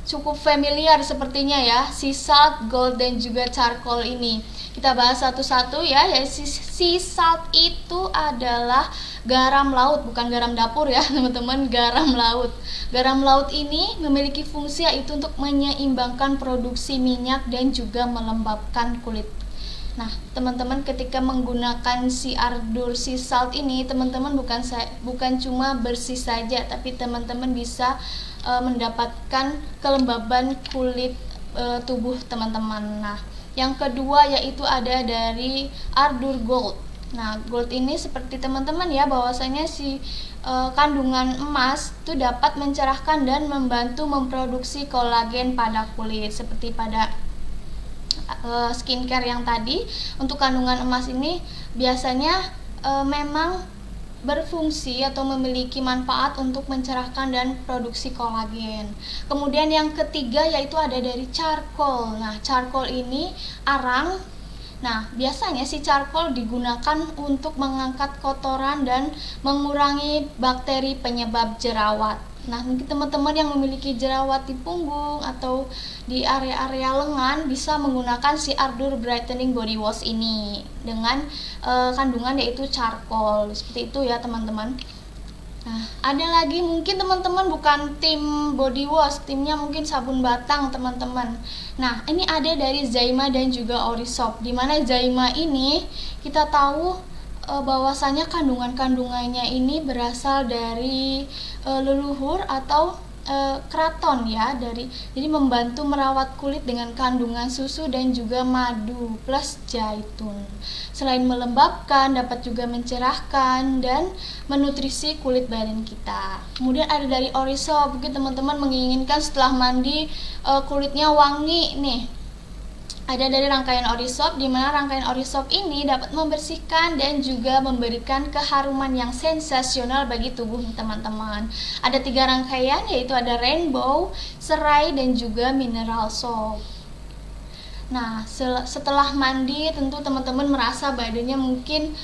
C: cukup familiar sepertinya ya, Sea Salt, Gold, dan juga Charcoal ini. Kita bahas satu-satu ya. Sea Salt itu adalah garam laut, bukan garam dapur ya teman-teman, garam laut. Garam laut ini memiliki fungsi yaitu untuk menyeimbangkan produksi minyak dan juga melembabkan kulit. Nah, teman-teman ketika menggunakan si Ardor Sea Salt ini, teman-teman bukan cuma bersih saja, tapi teman-teman bisa mendapatkan kelembaban kulit tubuh teman-teman. Nah, yang kedua yaitu ada dari Ardor Gold. Nah, gold ini seperti teman-teman ya, bahwasanya si kandungan emas itu dapat mencerahkan dan membantu memproduksi kolagen pada kulit seperti pada skincare yang tadi. Untuk kandungan emas ini biasanya memang berfungsi atau memiliki manfaat untuk mencerahkan dan produksi kolagen. Kemudian yang ketiga yaitu ada dari charcoal. Nah, charcoal ini arang Nah, biasanya si charcoal digunakan untuk mengangkat kotoran dan mengurangi bakteri penyebab jerawat. Nah, mungkin teman-teman yang memiliki jerawat di punggung atau di area-area lengan bisa menggunakan si Ardour Brightening Body Wash ini dengan kandungan yaitu charcoal. Seperti itu ya, teman-teman. Nah, ada lagi mungkin teman-teman bukan tim body wash, timnya mungkin sabun batang, teman-teman. Nah, ini ada dari Zyma dan juga Orisop. Dimana Zyma ini kita tahu bahwasanya kandungannya ini berasal dari leluhur atau keraton ya, jadi membantu merawat kulit dengan kandungan susu dan juga madu plus zaitun. Selain melembabkan, dapat juga mencerahkan dan menutrisi kulit badan kita. Kemudian ada dari Orisop, mungkin teman-teman menginginkan setelah mandi kulitnya wangi nih. Ada dari rangkaian Orisop, di mana rangkaian Orisop ini dapat membersihkan dan juga memberikan keharuman yang sensasional bagi tubuh teman-teman. Ada 3 rangkaian, yaitu ada Rainbow, Serai, dan juga Mineral Soap. Nah, setelah mandi tentu teman-teman merasa badannya mungkin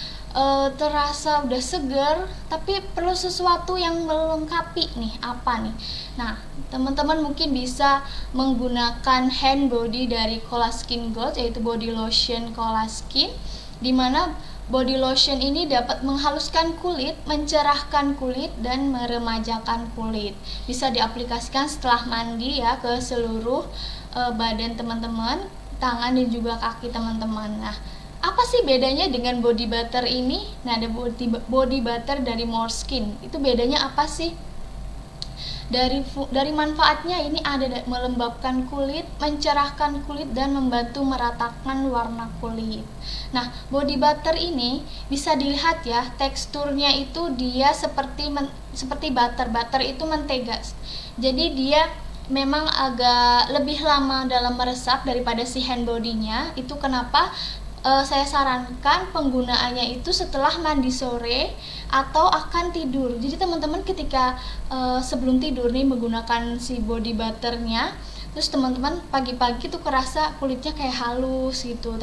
C: terasa udah seger, tapi perlu sesuatu yang melengkapi nih, apa nih? Nah, teman-teman mungkin bisa menggunakan hand body dari Colaskin Gold, yaitu body lotion Colaskin, dimana body lotion ini dapat menghaluskan kulit, mencerahkan kulit, dan meremajakan kulit. Bisa diaplikasikan setelah mandi ya ke seluruh badan teman-teman, tangan dan juga kaki teman-teman. Nah, apa sih bedanya dengan body butter ini? Nah, ada body butter dari Moreskin. Itu bedanya apa sih? Dari manfaatnya ini ada melembabkan kulit, mencerahkan kulit, dan membantu meratakan warna kulit. Nah, body butter ini bisa dilihat ya, teksturnya itu dia seperti butter. Butter itu mentega. Jadi dia memang agak lebih lama dalam meresap daripada si hand body-nya. Itu kenapa saya sarankan penggunaannya itu setelah mandi sore atau akan tidur. Jadi teman-teman ketika sebelum tidur nih menggunakan si body butternya, terus teman-teman pagi-pagi tuh kerasa kulitnya kayak halus gitu,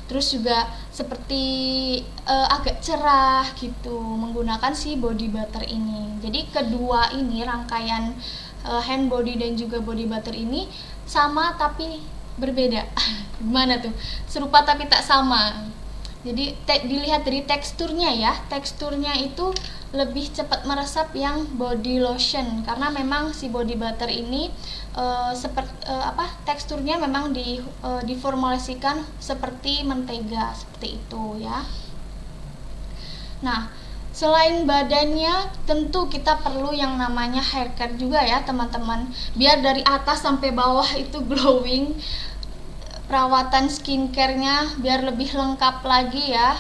C: terus juga seperti agak cerah gitu menggunakan si body butter ini. Jadi kedua ini rangkaian hand body dan juga body butter ini sama tapi berbeda. Gimana tuh? Serupa tapi tak sama. Jadi dilihat dari teksturnya ya. Teksturnya itu lebih cepat meresap yang body lotion karena memang si body butter ini teksturnya memang diformulasikan seperti mentega, seperti itu ya. Nah, selain badannya, tentu kita perlu yang namanya hair care juga ya teman-teman. Biar dari atas sampai bawah itu glowing, perawatan skincare-nya biar lebih lengkap lagi ya.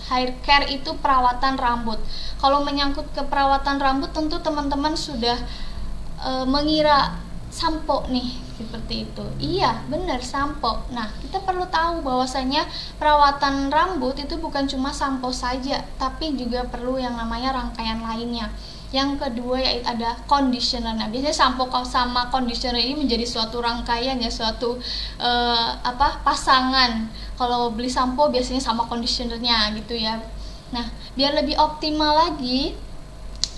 C: Hair care itu perawatan rambut. Kalau menyangkut ke perawatan rambut, tentu teman-teman sudah mengira sampo nih, seperti itu. Iya, benar, sampo. Nah, kita perlu tahu bahwasanya perawatan rambut itu bukan cuma sampo saja, tapi juga perlu yang namanya rangkaian lainnya. Yang kedua yaitu ada conditioner. Nah, biasanya sampo sama conditioner ini menjadi suatu rangkaian ya, suatu pasangan. Kalau beli sampo biasanya sama conditionernya gitu ya. Nah, biar lebih optimal lagi,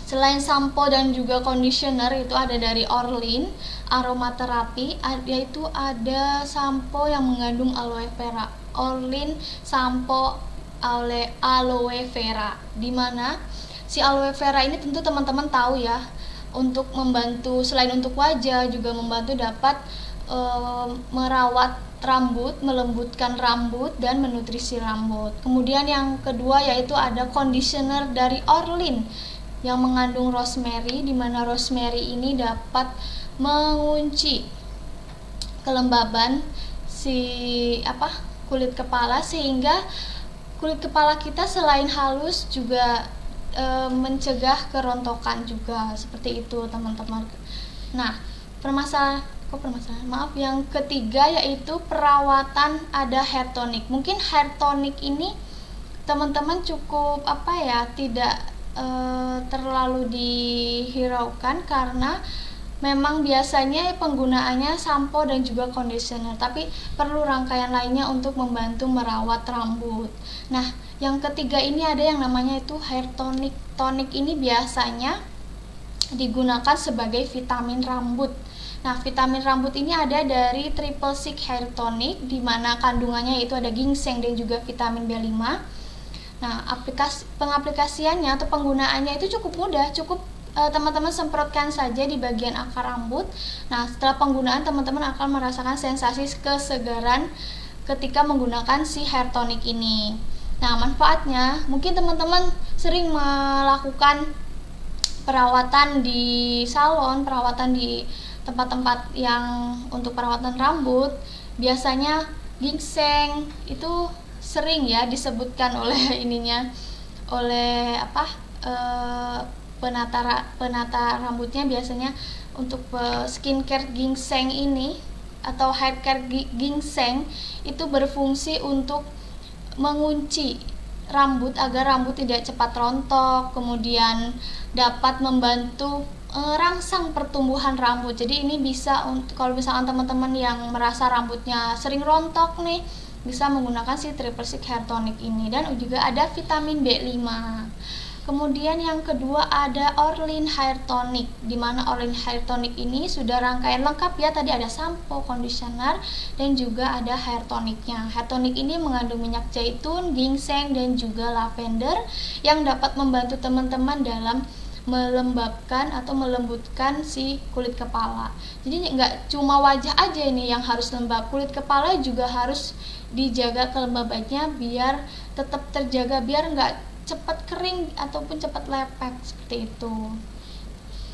C: selain sampo dan juga conditioner itu ada dari Orlin aromaterapi, yaitu ada sampo yang mengandung aloe vera. Orlin sampo aloe vera, dimana si aloe vera ini tentu teman-teman tahu ya, untuk membantu selain untuk wajah juga membantu dapat merawat rambut, melembutkan rambut dan menutrisi rambut. Kemudian yang kedua yaitu ada conditioner dari Orlin yang mengandung rosemary, di mana rosemary ini dapat mengunci kelembaban kulit kepala, sehingga kulit kepala kita selain halus juga mencegah kerontokan juga, seperti itu teman-teman. Nah, yang ketiga yaitu perawatan ada hair tonic. Mungkin hair tonic ini teman-teman cukup tidak terlalu dihiraukan karena memang biasanya penggunaannya sampo dan juga conditioner, tapi perlu rangkaian lainnya untuk membantu merawat rambut. Nah, yang ketiga ini ada yang namanya itu hair tonic. Tonic ini biasanya digunakan sebagai vitamin rambut. Nah, vitamin rambut ini ada dari Triple Six Hair Tonic, di mana kandungannya itu ada ginseng dan juga vitamin B5. Nah, pengaplikasiannya atau penggunaannya itu cukup mudah, cukup teman-teman semprotkan saja di bagian akar rambut. Nah, setelah penggunaan teman-teman akan merasakan sensasi kesegaran ketika menggunakan si hair tonic ini. Nah, manfaatnya mungkin teman-teman sering melakukan perawatan di salon, perawatan di tempat-tempat yang untuk perawatan rambut. Biasanya ginseng itu sering ya disebutkan oleh oleh penata rambutnya. Biasanya untuk skincare ginseng ini atau hair care ginseng itu berfungsi untuk mengunci rambut agar rambut tidak cepat rontok, kemudian dapat membantu rangsang pertumbuhan rambut. Jadi ini bisa kalau misalkan teman-teman yang merasa rambutnya sering rontok nih, bisa menggunakan si Triple Six Hair Tonic ini. Dan juga ada vitamin B5. Kemudian yang kedua ada Orlin Hair Tonic, di mana Orlin Hair Tonic ini sudah rangkaian lengkap ya, tadi ada sampo, conditioner, dan juga ada hair tonicnya. Hair tonic ini mengandung minyak zaitun, ginseng, dan juga lavender yang dapat membantu teman-teman dalam melembabkan atau melembutkan si kulit kepala. Jadi nggak cuma wajah aja ini yang harus lembab, kulit kepala juga harus dijaga kelembabannya biar tetap terjaga, biar nggak cepat kering ataupun cepat lepek seperti itu.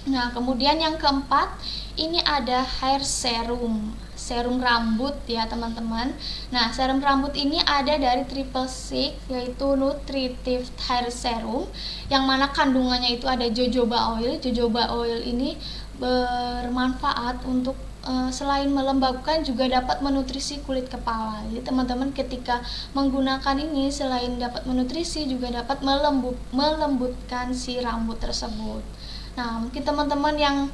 C: Nah, kemudian yang keempat ini ada hair serum, serum rambut ya teman-teman. Nah, serum rambut ini ada dari Triple Six, yaitu Nutritive Hair Serum, yang mana kandungannya itu ada jojoba oil. Jojoba oil ini bermanfaat untuk selain melembabkan juga dapat menutrisi kulit kepala. Jadi teman-teman ketika menggunakan ini selain dapat menutrisi juga dapat melembutkan si rambut tersebut. Nah, mungkin teman-teman yang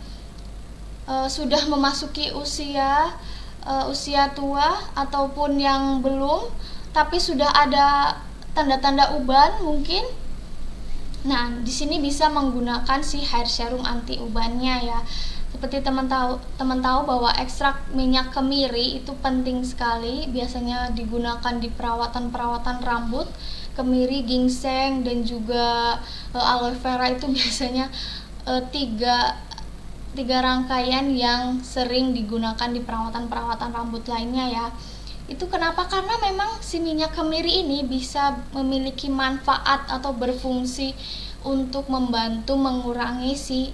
C: sudah memasuki usia tua ataupun yang belum tapi sudah ada tanda-tanda uban mungkin. Nah, di sini bisa menggunakan si hair serum anti ubannya ya. Seperti teman tahu bahwa ekstrak minyak kemiri itu penting sekali, biasanya digunakan di perawatan rambut. Kemiri, ginseng, dan juga aloe vera itu biasanya tiga rangkaian yang sering digunakan di perawatan rambut lainnya ya. Itu kenapa? Karena memang si minyak kemiri ini bisa memiliki manfaat atau berfungsi untuk membantu mengurangi si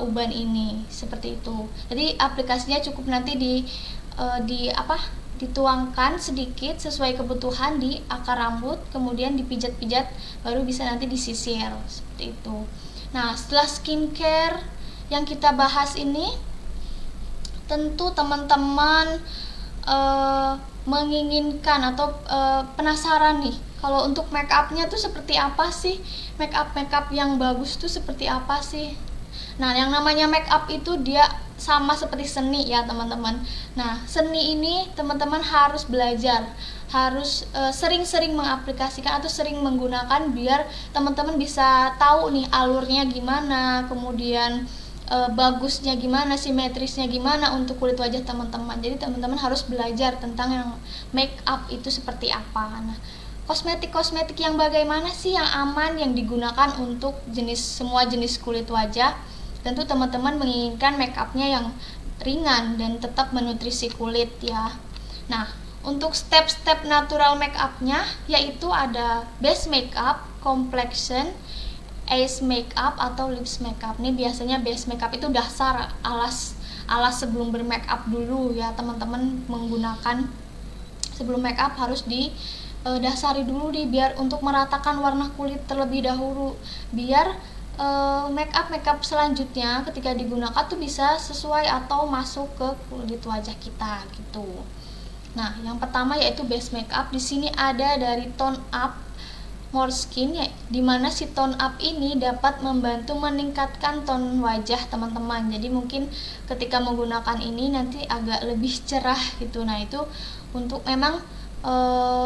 C: uban ini, seperti itu. Jadi aplikasinya cukup nanti dituangkan sedikit sesuai kebutuhan di akar rambut, kemudian dipijat-pijat baru bisa nanti disisir seperti itu. Nah, setelah skincare yang kita bahas ini, tentu teman-teman menginginkan atau penasaran nih, kalau untuk make upnya tuh seperti apa sih, make up yang bagus tuh seperti apa sih. Nah, yang namanya make up itu dia sama seperti seni ya teman-teman. Nah, seni ini teman-teman harus belajar, harus sering-sering mengaplikasikan atau sering menggunakan biar teman-teman bisa tahu nih alurnya gimana, kemudian bagusnya gimana, simetrisnya gimana untuk kulit wajah teman-teman. Jadi teman-teman harus belajar tentang yang make up itu seperti apa. Nah, kosmetik yang bagaimana sih yang aman yang digunakan untuk semua jenis kulit wajah? Tentu teman-teman menginginkan make upnya yang ringan dan tetap menutrisi kulit ya. Nah, untuk step-step natural make upnya yaitu ada base makeup, complexion, eyes makeup atau lips makeup. Ini biasanya base makeup itu dasar, alas sebelum bermake up dulu ya teman-teman menggunakan. Sebelum make up harus dasari dulu biar untuk meratakan warna kulit terlebih dahulu, biar make up selanjutnya ketika digunakan tuh bisa sesuai atau masuk ke kulit wajah kita gitu. Nah, yang pertama yaitu base make up. Di sini ada dari tone up, Moreskin ya, dimana si tone up ini dapat membantu meningkatkan tone wajah teman-teman. Jadi mungkin ketika menggunakan ini nanti agak lebih cerah gitu. Nah itu untuk memang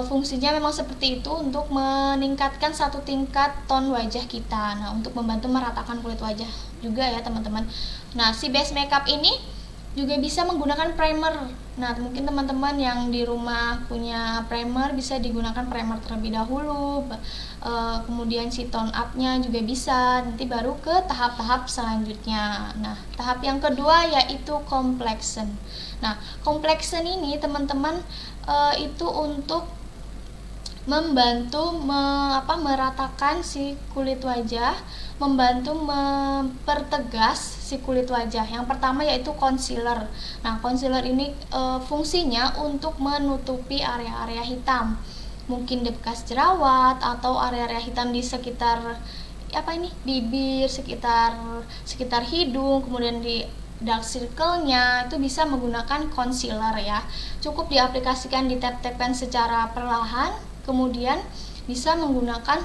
C: fungsinya memang seperti itu, untuk meningkatkan satu tingkat tone wajah kita. Nah untuk membantu meratakan kulit wajah juga ya teman-teman. Nah si base makeup ini juga bisa menggunakan primer. Nah, mungkin teman-teman yang di rumah punya primer bisa digunakan primer terlebih dahulu. Kemudian si tone up-nya juga bisa. Nanti baru ke tahap-tahap selanjutnya. Nah, tahap yang kedua yaitu complexion. Nah, complexion ini teman-teman itu untuk membantu meratakan si kulit wajah, membantu mempertegas si kulit wajah. Yang pertama yaitu concealer. Nah, concealer ini fungsinya untuk menutupi area-area hitam, mungkin bekas jerawat atau area-area hitam di sekitar bibir, sekitar hidung, kemudian di dark circle-nya itu bisa menggunakan concealer ya. Cukup diaplikasikan, ditap-tapkan secara perlahan, kemudian bisa menggunakan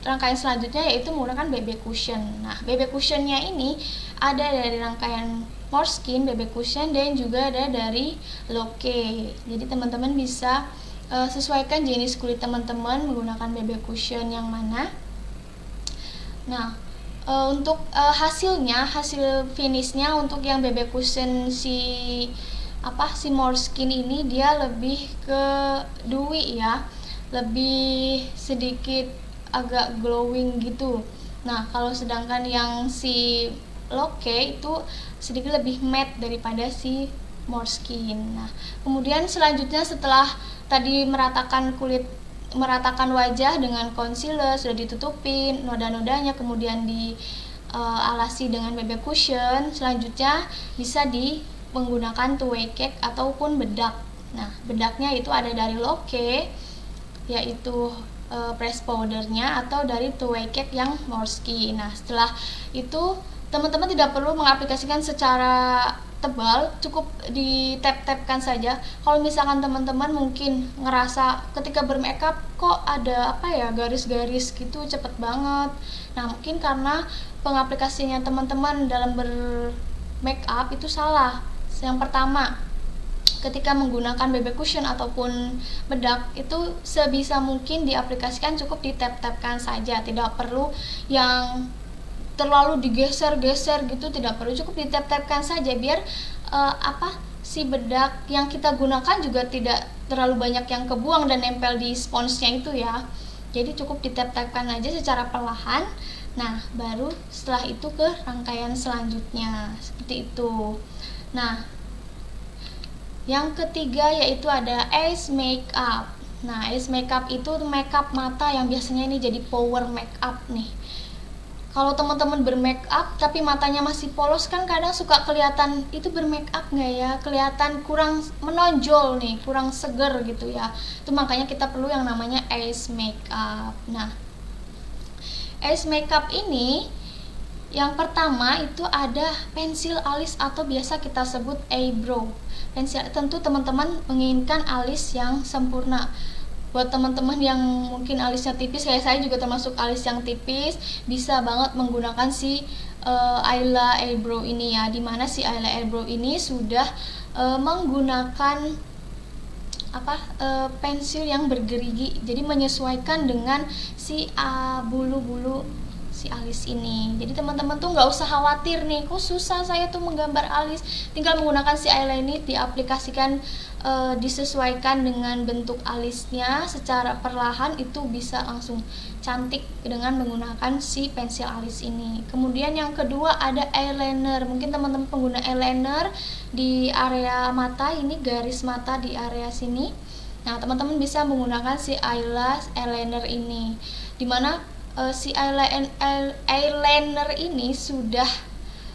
C: rangkaian selanjutnya yaitu menggunakan BB cushion. Nah, BB cushionnya ini ada dari rangkaian Moreskin BB cushion dan juga ada dari Loke. Jadi teman-teman bisa sesuaikan jenis kulit teman-teman menggunakan BB cushion yang mana. Nah, untuk hasil finishnya untuk yang BB cushion si Moreskin ini dia lebih ke dewy ya, lebih sedikit agak glowing gitu. Nah, kalau sedangkan yang si Loke itu sedikit lebih matte daripada si Moreskin. Nah, kemudian selanjutnya setelah tadi meratakan wajah dengan concealer, sudah ditutupin noda-nodanya, kemudian dialasi dengan BB cushion, selanjutnya bisa menggunakan two-way cake ataupun bedak. Nah, bedaknya itu ada dari Loke, yaitu press powdernya, atau dari two-way cake yang Moreskin. Nah, setelah itu teman-teman tidak perlu mengaplikasikan secara tebal, cukup ditap-tapkan saja. Kalau misalkan teman-teman mungkin ngerasa ketika bermakeup kok ada garis-garis gitu cepet banget. Nah, mungkin karena pengaplikasinya teman-teman dalam bermakeup itu salah. Yang pertama, ketika menggunakan BB cushion ataupun bedak itu sebisa mungkin diaplikasikan cukup ditap-tapkan saja, tidak perlu yang terlalu digeser-geser gitu, tidak perlu, cukup ditap-tapkan saja biar si bedak yang kita gunakan juga tidak terlalu banyak yang kebuang dan nempel di sponsnya itu ya. Jadi cukup ditap-tapkan aja secara perlahan. Nah, baru setelah itu ke rangkaian selanjutnya seperti itu. Nah, yang ketiga yaitu ada eyes makeup. Nah, eyes makeup itu makeup mata yang biasanya ini jadi power makeup nih. Kalau teman-teman bermakeup tapi matanya masih polos kan kadang suka kelihatan itu bermakeup nggak ya, kelihatan kurang menonjol nih, kurang seger gitu ya. Itu makanya kita perlu yang namanya eyes makeup. Nah, eyes makeup ini yang pertama itu ada pensil alis atau biasa kita sebut eyebrow. Tentu teman-teman menginginkan alis yang sempurna. Buat teman-teman yang mungkin alisnya tipis, kayak saya juga termasuk alis yang tipis, bisa banget menggunakan si Ayla eyebrow ini ya, dimana si Ayla eyebrow ini sudah menggunakan pensil yang bergerigi, jadi menyesuaikan dengan si bulu-bulu si alis ini. Jadi teman-teman tuh nggak usah khawatir nih, kok susah saya tuh menggambar alis. Tinggal menggunakan si eyeliner, diaplikasikan, disesuaikan dengan bentuk alisnya secara perlahan, itu bisa langsung cantik dengan menggunakan si pensil alis ini. Kemudian yang kedua ada eyeliner. Mungkin teman-teman pengguna eyeliner di area mata ini, garis mata di area sini. Nah, teman-teman bisa menggunakan si eyeliner ini, dimana si eyeliner ini sudah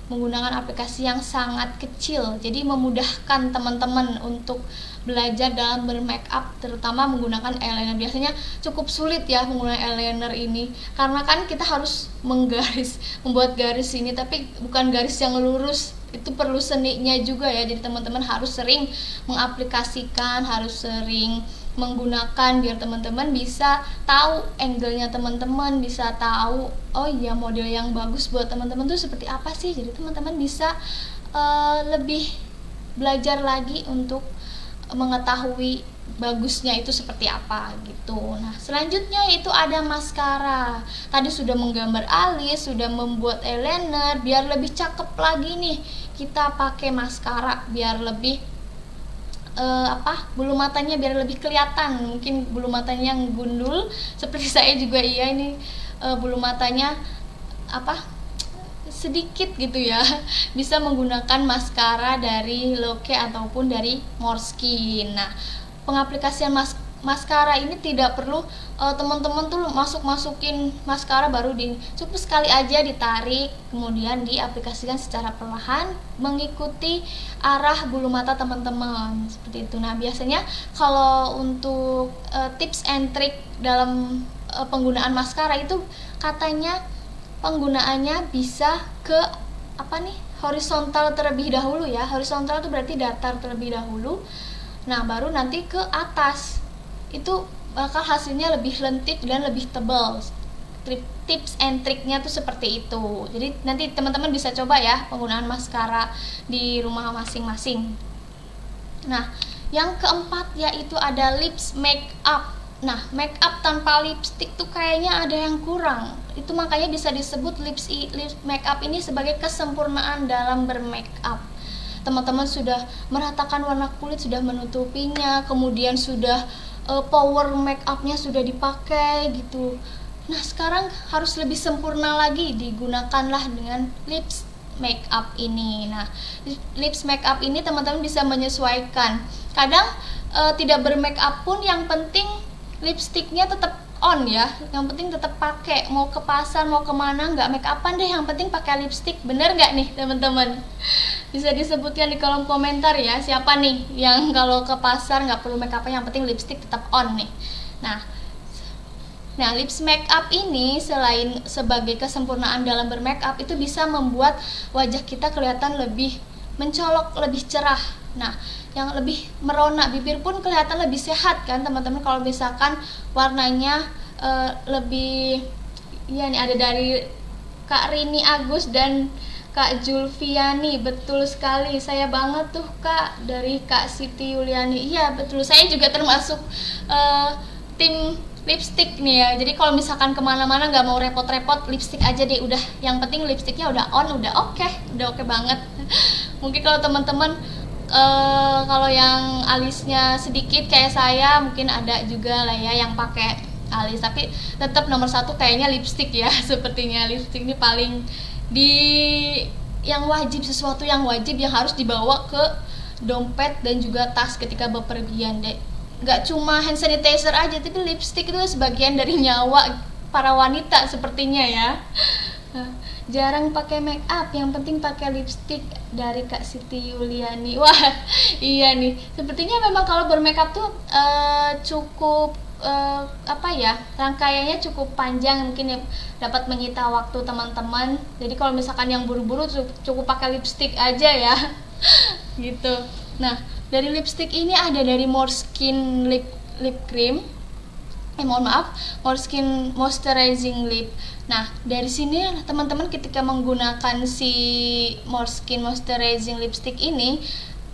C: menggunakan aplikasi yang sangat kecil, jadi memudahkan teman-teman untuk belajar dalam bermakeup, terutama menggunakan eyeliner. Biasanya cukup sulit ya menggunakan eyeliner ini, karena kan kita harus membuat garis ini, tapi bukan garis yang lurus, itu perlu seninya juga ya. Jadi teman-teman harus sering mengaplikasikan, harus sering menggunakan biar teman-teman bisa tahu angle-nya, teman-teman bisa tahu oh iya model yang bagus buat teman-teman tuh seperti apa sih. Jadi teman-teman bisa lebih belajar lagi untuk mengetahui bagusnya itu seperti apa gitu. Nah, selanjutnya itu ada maskara. Tadi sudah menggambar alis, sudah membuat eyeliner, biar lebih cakep lagi nih. Kita pakai maskara biar lebih bulu matanya biar lebih kelihatan. Mungkin bulu matanya yang gundul seperti saya juga ini bulu matanya sedikit gitu ya, bisa menggunakan maskara dari Loke ataupun dari Måneskin. Nah, pengaplikasian maskara ini tidak perlu teman-teman tuh masukin maskara baru cukup sekali aja ditarik, kemudian diaplikasikan secara perlahan mengikuti arah bulu mata teman-teman seperti itu. Nah, biasanya kalau untuk tips and trick dalam penggunaan maskara itu katanya penggunaannya bisa ke horizontal terlebih dahulu ya. Horizontal itu berarti datar terlebih dahulu. Nah, baru nanti ke atas. Itu bakal hasilnya lebih lentik dan lebih tebal. Tips and triknya tuh seperti itu. Jadi nanti teman-teman bisa coba ya penggunaan maskara di rumah masing-masing. Nah, yang keempat yaitu ada lips make up. Nah, make up tanpa lipstick tuh kayaknya ada yang kurang. Itu makanya bisa disebut lips make up ini sebagai kesempurnaan dalam bermake up. Teman-teman sudah meratakan warna kulit, sudah menutupinya, kemudian sudah power make upnya sudah dipakai gitu. Nah, sekarang harus lebih sempurna lagi, digunakanlah dengan lips make up ini. Nah, lips make up ini teman-teman bisa menyesuaikan. Kadang tidak bermake up pun yang penting lipstiknya tetap on ya, yang penting tetap pakai, mau ke pasar mau kemana nggak make upan deh, yang penting pakai lipstik. Bener nggak nih teman-teman? Bisa disebutkan di kolom komentar ya, siapa nih yang kalau ke pasar nggak perlu make upan, yang penting lipstik tetap on nih. Nah, lips make up ini selain sebagai kesempurnaan dalam bermake up, itu bisa membuat wajah kita kelihatan lebih mencolok, lebih cerah. Nah, yang lebih merona, bibir pun kelihatan lebih sehat kan teman-teman kalau misalkan warnanya lebih ada dari Kak Rini Agus dan Kak Julfiani. Betul sekali, saya banget tuh Kak, dari Kak Siti Yuliani. Iya betul, saya juga termasuk tim lipstick nih ya. Jadi kalau misalkan kemana-mana nggak mau repot-repot, lipstick aja deh udah. Yang penting lipsticknya udah on, udah oke banget. Mungkin kalau teman-teman kalau yang alisnya sedikit kayak saya, mungkin ada juga lah ya yang pakai alis, tapi tetap nomor satu kayaknya lipstick ya. Sepertinya lipstick ini paling yang wajib, sesuatu yang wajib yang harus dibawa ke dompet dan juga tas ketika bepergian deh. Nggak cuma hand sanitizer aja, tapi lipstick itu sebagian dari nyawa para wanita sepertinya ya. Jarang pakai make up, yang penting pakai lipstick, dari Kak Siti Yuliani. Wah, iya nih. Sepertinya memang kalau bermake up tuh cukup rangkaiannya cukup panjang, mungkin ya dapat menyita waktu teman-teman. Jadi kalau misalkan yang buru-buru cukup pakai lipstick aja ya. Gitu. Nah, dari lipstick ini ada dari Måneskin lip cream. Måneskin moisturizing lip. Nah, dari sini teman-teman ketika menggunakan si Måneskin moisturizing lipstick ini,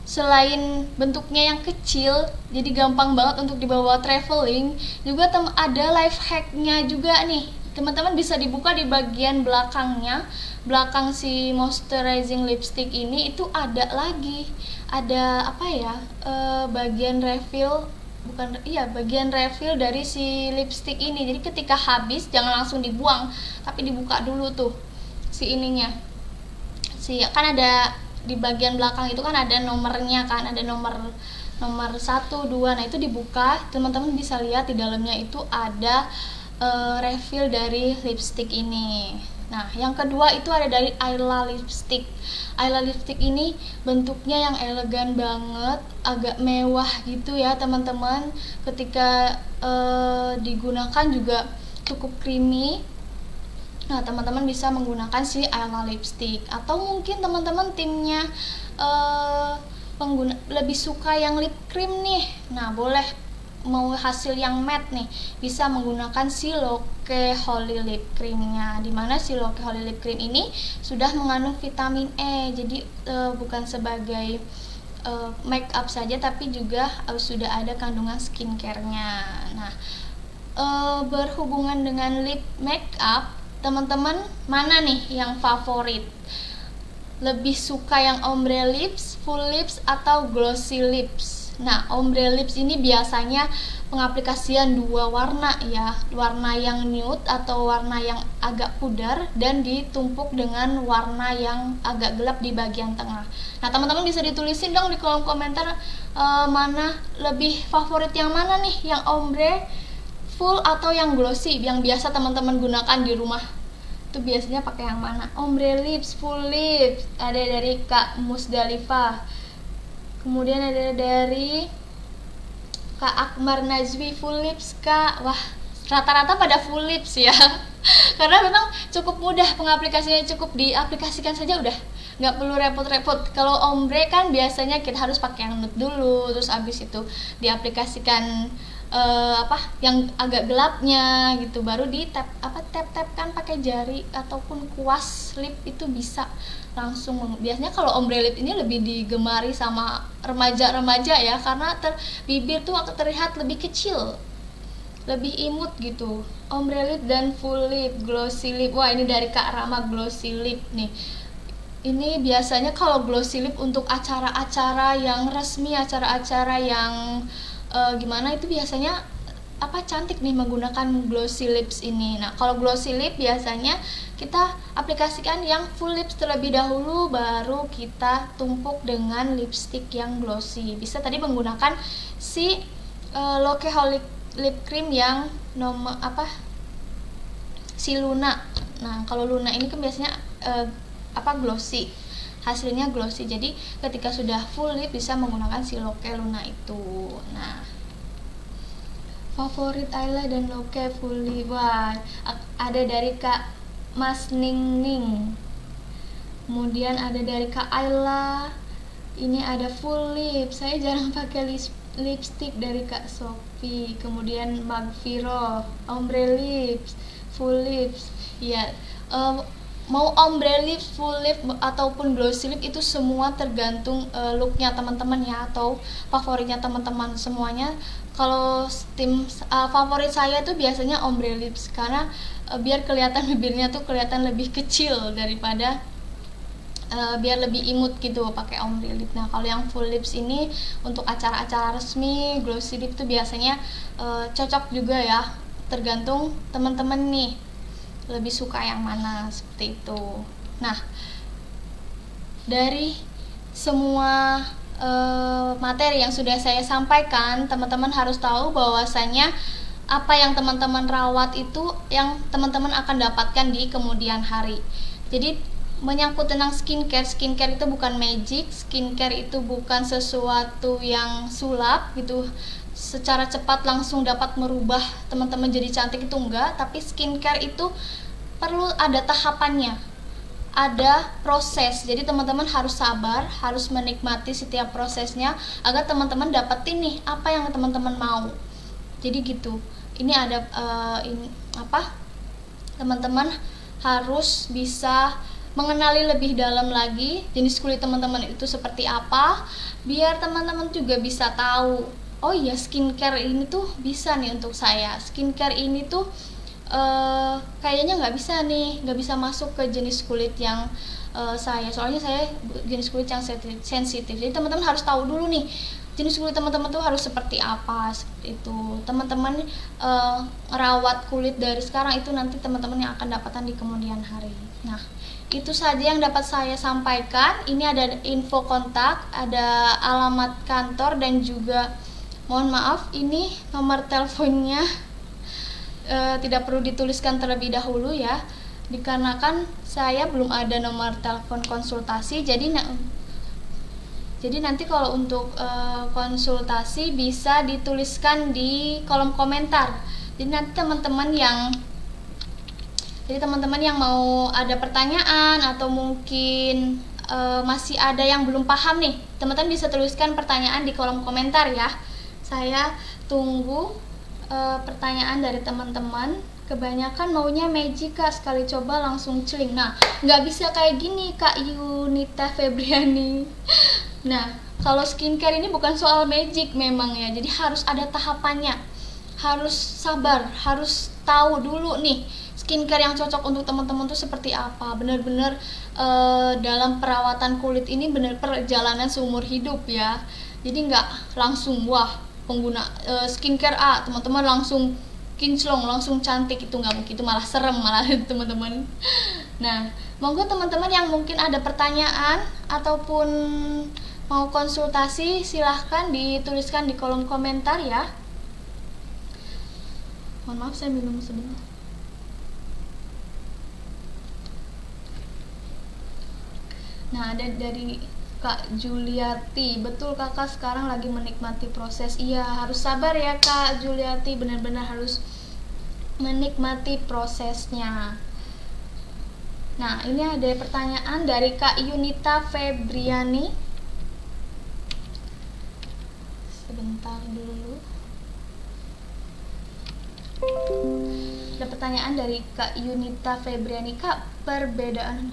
C: selain bentuknya yang kecil, jadi gampang banget untuk dibawa traveling, juga ada life hacknya juga nih. Teman-teman bisa dibuka di bagian belakangnya, belakang si moisturizing lipstick ini itu ada lagi, ada bagian refill. Bagian refill dari si lipstick ini. Jadi ketika habis jangan langsung dibuang, tapi dibuka dulu tuh si ininya. Kan ada di bagian belakang itu kan ada nomornya kan, ada nomor 1, 2. Nah, itu dibuka, teman-teman bisa lihat di dalamnya itu ada refill dari lipstick ini. Nah, yang kedua itu ada dari Ayla lipstick. Ayla lipstick ini bentuknya yang elegan banget, agak mewah gitu ya teman-teman. Ketika digunakan juga cukup creamy. Nah, teman-teman bisa menggunakan si Ayla lipstick. Atau mungkin teman-teman timnya lebih suka yang lip cream nih. Nah, boleh mau hasil yang matte nih, bisa menggunakan si Loke Holy Lip Creamnya, dimana si Loke Holy Lip Cream ini sudah mengandung vitamin E. Jadi bukan sebagai make up saja, tapi juga sudah ada kandungan skincare-nya. Nah, berhubungan dengan lip make up, teman-teman mana nih yang favorit? Lebih suka yang ombre lips, full lips, atau glossy lips? Nah, ombre lips ini biasanya pengaplikasian dua warna ya, warna yang nude atau warna yang agak pudar, dan ditumpuk dengan warna yang agak gelap di bagian tengah. Nah, teman-teman bisa ditulisin dong di kolom komentar mana lebih favorit, yang mana nih, yang ombre, full, atau yang glossy yang biasa teman-teman gunakan di rumah. Itu biasanya pakai yang mana? Ombre lips, full lips, ada dari Kak Musdalifah. Kemudian ada dari Kak Akbar Nazwi, full lips Kak. Wah, rata-rata pada full lips ya. Karena memang cukup mudah pengaplikasinya, cukup diaplikasikan saja udah, nggak perlu repot-repot. Kalau ombre kan biasanya kita harus pakai yang nude dulu, terus abis itu diaplikasikan yang agak gelapnya gitu, baru di tap kan pakai jari ataupun kuas lip, itu bisa langsung. Biasanya kalau ombre lip ini lebih digemari sama remaja-remaja ya, karena bibir tuh terlihat lebih kecil, lebih imut gitu. Ombre lip dan full lip, glossy lip. Wah, ini dari Kak Rama, glossy lip nih. Ini biasanya kalau glossy lip untuk acara-acara yang resmi, acara-acara yang gimana itu biasanya cantik nih menggunakan glossy lips ini. Nah, kalau glossy lip biasanya kita aplikasikan yang full lips terlebih dahulu, baru kita tumpuk dengan lipstick yang glossy. Bisa tadi menggunakan si Loke Holy Lip Cream yang si Luna. Nah, kalau Luna ini kan biasanya glossy, hasilnya glossy. Jadi ketika sudah full lip bisa menggunakan si Loke Luna itu. Nah, favorit Ayla dan Loke full lip. Wah, ada dari Kak Mas Ning. Kemudian ada dari Kak Ayla. Ini ada full lip. Saya jarang pakai lipstick dari Kak Sophie. Kemudian Magviro, ombre lips, full lips. Ya, mau ombre lips, full lip, ataupun glossy lip, itu semua tergantung looknya teman-teman ya, atau favoritnya teman-teman semuanya. Kalau favorit saya tuh biasanya ombre lips, karena biar kelihatan bibirnya tuh kelihatan lebih kecil daripada biar lebih imut gitu pakai ombre lip. Nah, kalau yang full lips ini untuk acara-acara resmi, glossy lip tuh biasanya cocok juga ya, tergantung teman-teman nih lebih suka yang mana, seperti itu. Nah, dari semua materi yang sudah saya sampaikan, teman-teman harus tahu bahwasanya apa yang teman-teman rawat itu yang teman-teman akan dapatkan di kemudian hari. Jadi menyangkut tentang skincare itu bukan magic, skincare itu bukan sesuatu yang sulap gitu, secara cepat langsung dapat merubah teman-teman jadi cantik, itu enggak. Tapi skincare itu perlu ada tahapannya, ada proses. Jadi teman-teman harus sabar, harus menikmati setiap prosesnya agar teman-teman dapetin nih apa yang teman-teman mau. Jadi gitu. Ini ada teman-teman harus bisa mengenali lebih dalam lagi jenis kulit teman-teman itu seperti apa, biar teman-teman juga bisa tahu, oh iya, skincare ini tuh bisa nih untuk saya, skincare ini tuh kayaknya nggak bisa masuk ke jenis kulit yang saya, soalnya saya jenis kulit yang sensitif. Jadi teman-teman harus tahu dulu nih jenis kulit teman-teman tuh harus seperti apa, seperti itu. Teman-teman rawat kulit dari sekarang, itu nanti teman-teman yang akan dapatkan di kemudian hari. Nah, itu saja yang dapat saya sampaikan. Ini ada info kontak, ada alamat kantor, dan juga mohon maaf ini nomor teleponnya tidak perlu dituliskan terlebih dahulu ya, dikarenakan saya belum ada nomor telepon konsultasi. Jadi nanti kalau untuk konsultasi bisa dituliskan di kolom komentar. Jadi nanti teman-teman yang mau ada pertanyaan atau mungkin masih ada yang belum paham nih, teman-teman bisa tuliskan pertanyaan di kolom komentar ya. Saya tunggu pertanyaan dari teman-teman. Kebanyakan maunya magic Kak, sekali coba langsung celing. Nah, nggak bisa kayak gini Kak Yunita Febriani. Nah, kalau skincare ini bukan soal magic memang ya, jadi harus ada tahapannya, harus sabar, harus tahu dulu nih skincare yang cocok untuk teman-teman tuh seperti apa. Bener-bener dalam perawatan kulit ini bener perjalanan seumur hidup ya, jadi nggak langsung wah pengguna skincare A teman-teman langsung kinclong, langsung cantik, itu nggak mungkin, itu malah serem malah teman-teman. Nah, monggo teman-teman yang mungkin ada pertanyaan ataupun mau konsultasi, silahkan dituliskan di kolom komentar ya. Mohon maaf, saya minum sebentar. Nah, ada dari Kak Juliati, betul kakak sekarang lagi menikmati proses. Iya, harus sabar ya Kak Juliati, benar-benar harus menikmati prosesnya. Nah, ini ada pertanyaan dari Kak Yunita Febriani. Sebentar dulu. Ada pertanyaan dari Kak Yunita Febriani. Kak, perbedaan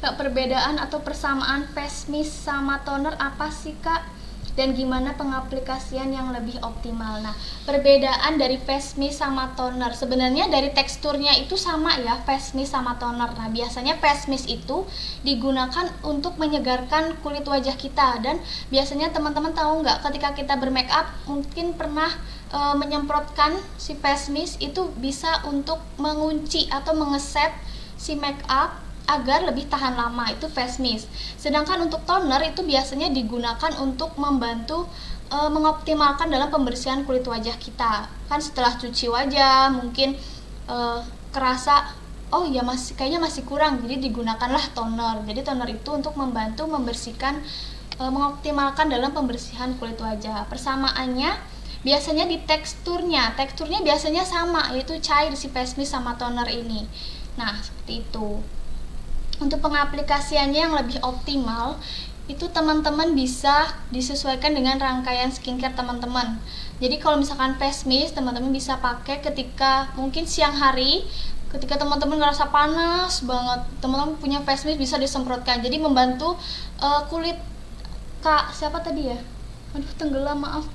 C: perbedaan atau persamaan face mist sama toner apa sih Kak? Dan gimana pengaplikasian yang lebih optimal? Nah, perbedaan dari face mist sama toner, sebenarnya dari teksturnya itu sama ya, face mist sama toner. Nah, biasanya face mist itu digunakan untuk menyegarkan kulit wajah kita, dan biasanya teman-teman tahu nggak, ketika kita bermake up mungkin pernah menyemprotkan si face mist, itu bisa untuk mengunci atau mengeset si make up agar lebih tahan lama, itu face mist. Sedangkan untuk toner itu biasanya digunakan untuk membantu mengoptimalkan dalam pembersihan kulit wajah kita. Kan setelah cuci wajah mungkin kerasa oh ya kayaknya masih kurang, jadi digunakanlah toner. Jadi toner itu untuk membantu membersihkan, mengoptimalkan dalam pembersihan kulit wajah. Persamaannya biasanya di teksturnya biasanya sama, yaitu cair si face mist sama toner ini. Nah, seperti itu. Untuk pengaplikasiannya yang lebih optimal, itu teman-teman bisa disesuaikan dengan rangkaian skincare teman-teman. Jadi kalau misalkan face mist, teman-teman bisa pakai ketika mungkin siang hari, ketika teman-teman ngerasa panas banget, teman-teman punya face mist bisa disemprotkan. Jadi membantu kulit Kak siapa tadi ya? Aduh, tenggelam, maaf.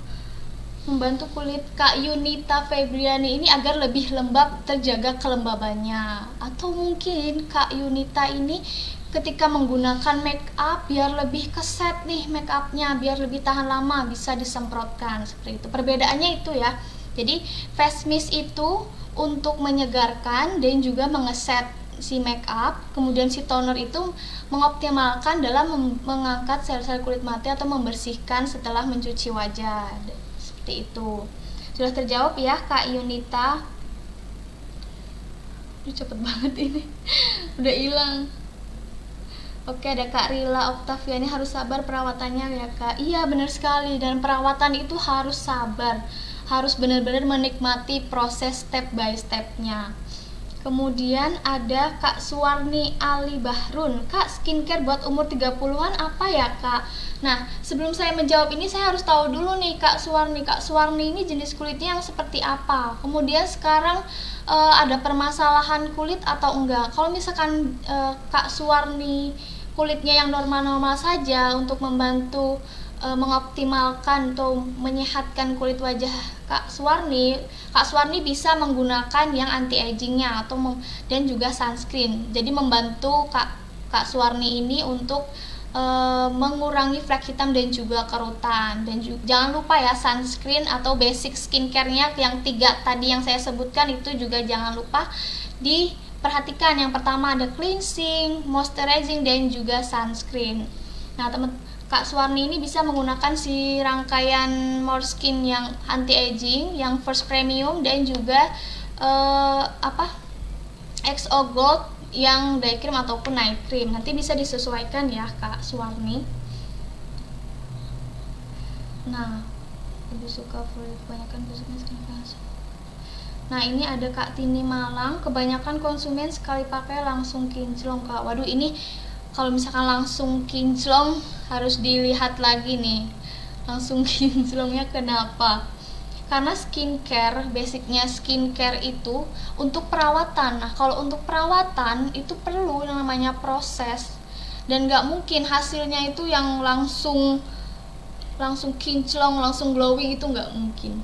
C: Membantu kulit Kak Yunita Febriani ini agar lebih lembab, terjaga kelembabannya. Atau mungkin Kak Yunita ini ketika menggunakan make up biar lebih keset nih make upnya, biar lebih tahan lama, bisa disemprotkan seperti itu. Perbedaannya itu ya. Jadi face mist itu untuk menyegarkan dan juga mengeset si make up, kemudian si toner itu mengoptimalkan dalam mengangkat sel-sel kulit mati atau membersihkan setelah mencuci wajah. Itu sudah terjawab ya Kak Yunita. Cepet banget ini udah hilang. Oke, ada Kak Rila Oktaviani, harus sabar perawatannya ya Kak. Iya, benar sekali, dan perawatan itu harus sabar, harus benar-benar menikmati proses step by stepnya. Kemudian ada Kak Suwarni Ali Bahrun. Kak, skincare buat umur 30-an apa ya Kak? Nah, sebelum saya menjawab ini, saya harus tahu dulu nih Kak Suwarni. Kak Suwarni ini jenis kulitnya yang seperti apa? Kemudian sekarang ada permasalahan kulit atau enggak? Kalau misalkan Kak Suwarni kulitnya yang normal-normal saja, untuk membantu mengoptimalkan atau menyehatkan kulit wajah Kak Suwarni bisa menggunakan yang anti agingnya atau dan juga sunscreen. Jadi membantu Kak Suwarni ini untuk mengurangi flek hitam dan juga kerutan. Dan jangan lupa ya, sunscreen atau basic skincare-nya yang 3 tadi yang saya sebutkan itu juga jangan lupa diperhatikan. Yang pertama ada cleansing, moisturizing, dan juga sunscreen. Nah, Kak Suwarni ini bisa menggunakan si rangkaian Moreskin yang anti aging, yang first premium, dan juga XO Gold yang day cream ataupun night cream. Nanti bisa disesuaikan ya Kak Suwarni. Nah, lebih suka kebanyakan konsumen langsung. Nah, ini ada Kak Tini Malang, kebanyakan konsumen sekali pakai langsung kinclong Kak. Waduh, ini kalau misalkan langsung kinclong harus dilihat lagi nih, langsung kinclongnya kenapa. Karena skincare, basicnya skincare itu untuk perawatan. Nah, kalau untuk perawatan itu perlu yang namanya proses, dan nggak mungkin hasilnya itu yang langsung kinclong, langsung glowing, itu nggak mungkin.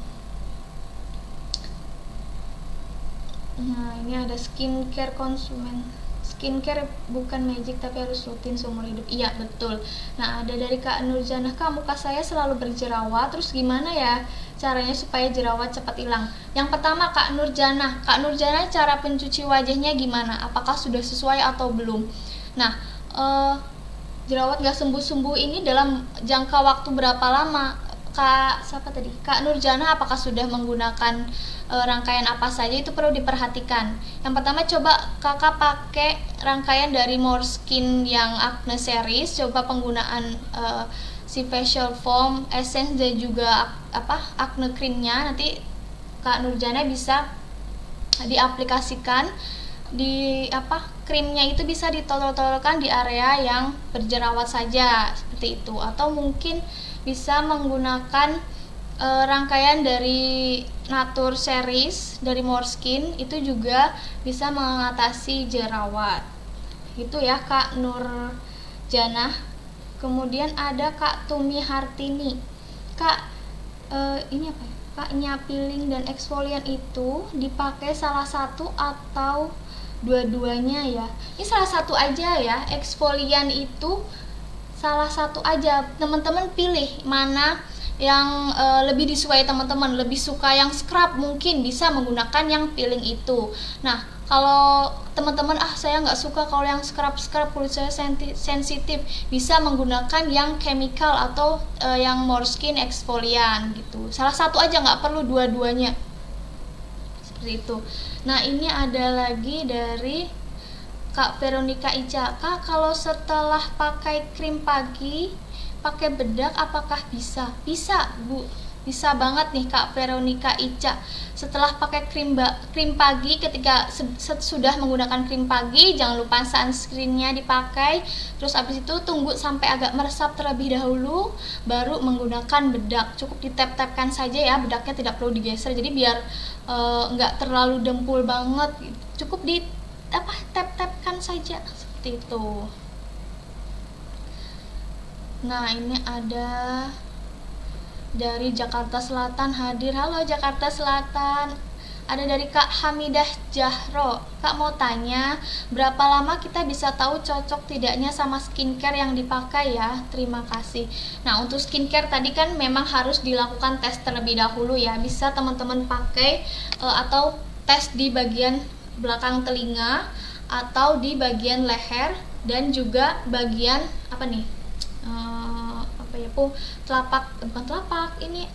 C: Nah, ini ada skincare konsumen. Skincare bukan magic tapi harus rutin seumur hidup. Iya, betul. Nah, ada dari Kak Nurjanah, Kak, muka saya selalu berjerawat, terus gimana ya caranya supaya jerawat cepat hilang? Yang pertama, Kak Nurjanah, cara pencuci wajahnya gimana? Apakah sudah sesuai atau belum? Nah, jerawat gak sembuh-sembuh ini dalam jangka waktu berapa lama? Kak Nurjana, apakah sudah menggunakan rangkaian apa saja? Itu perlu diperhatikan. Yang pertama, coba kakak pakai rangkaian dari Moreskin yang Acne series. Coba penggunaan si facial foam, essence, dan juga acne creamnya. Nanti Kak Nurjana bisa diaplikasikan di krimnya itu bisa ditolol-tololkan di area yang berjerawat saja, seperti itu. Atau mungkin bisa menggunakan rangkaian dari Nature series dari Moreskin, itu juga bisa mengatasi jerawat. Itu ya Kak Nurjanah. Kemudian ada Kak Tumi Hartini. Kak, ini apa ya? Kak, peeling dan eksfolian itu dipakai salah satu atau dua-duanya ya? Ini salah satu aja ya. Eksfolian itu salah satu aja. Teman-teman pilih mana yang lebih disukai teman-teman. Lebih suka yang scrub, mungkin bisa menggunakan yang peeling itu. Nah, kalau teman-teman saya nggak suka kalau yang scrub, kulit saya sensitif, bisa menggunakan yang chemical atau yang Moreskin eksfolian gitu. Salah satu aja, nggak perlu dua-duanya, seperti itu. Nah, ini ada lagi dari Kak Veronica Ica. Kak, kalau setelah pakai krim pagi pakai bedak apakah bisa? Bisa, Bu. Bisa banget nih Kak Veronica Ica. Setelah pakai krim pagi, ketika sudah menggunakan krim pagi, jangan lupa sunscreennya dipakai. Terus abis itu tunggu sampai agak meresap terlebih dahulu, baru menggunakan bedak. Cukup ditap-tapkan saja ya, bedaknya tidak perlu digeser. Jadi biar nggak terlalu dempul banget. Cukup di tap-tapkan saja, seperti itu. Nah, ini ada dari Jakarta Selatan hadir. Halo Jakarta Selatan. Ada dari Kak Hamidah Jahro. Kak mau tanya, berapa lama kita bisa tahu cocok tidaknya sama skincare yang dipakai ya? Terima kasih. Nah, untuk skincare tadi kan memang harus dilakukan tes terlebih dahulu ya. Bisa teman-teman pakai atau tes di bagian belakang telinga atau di bagian leher, dan juga bagian telapak ini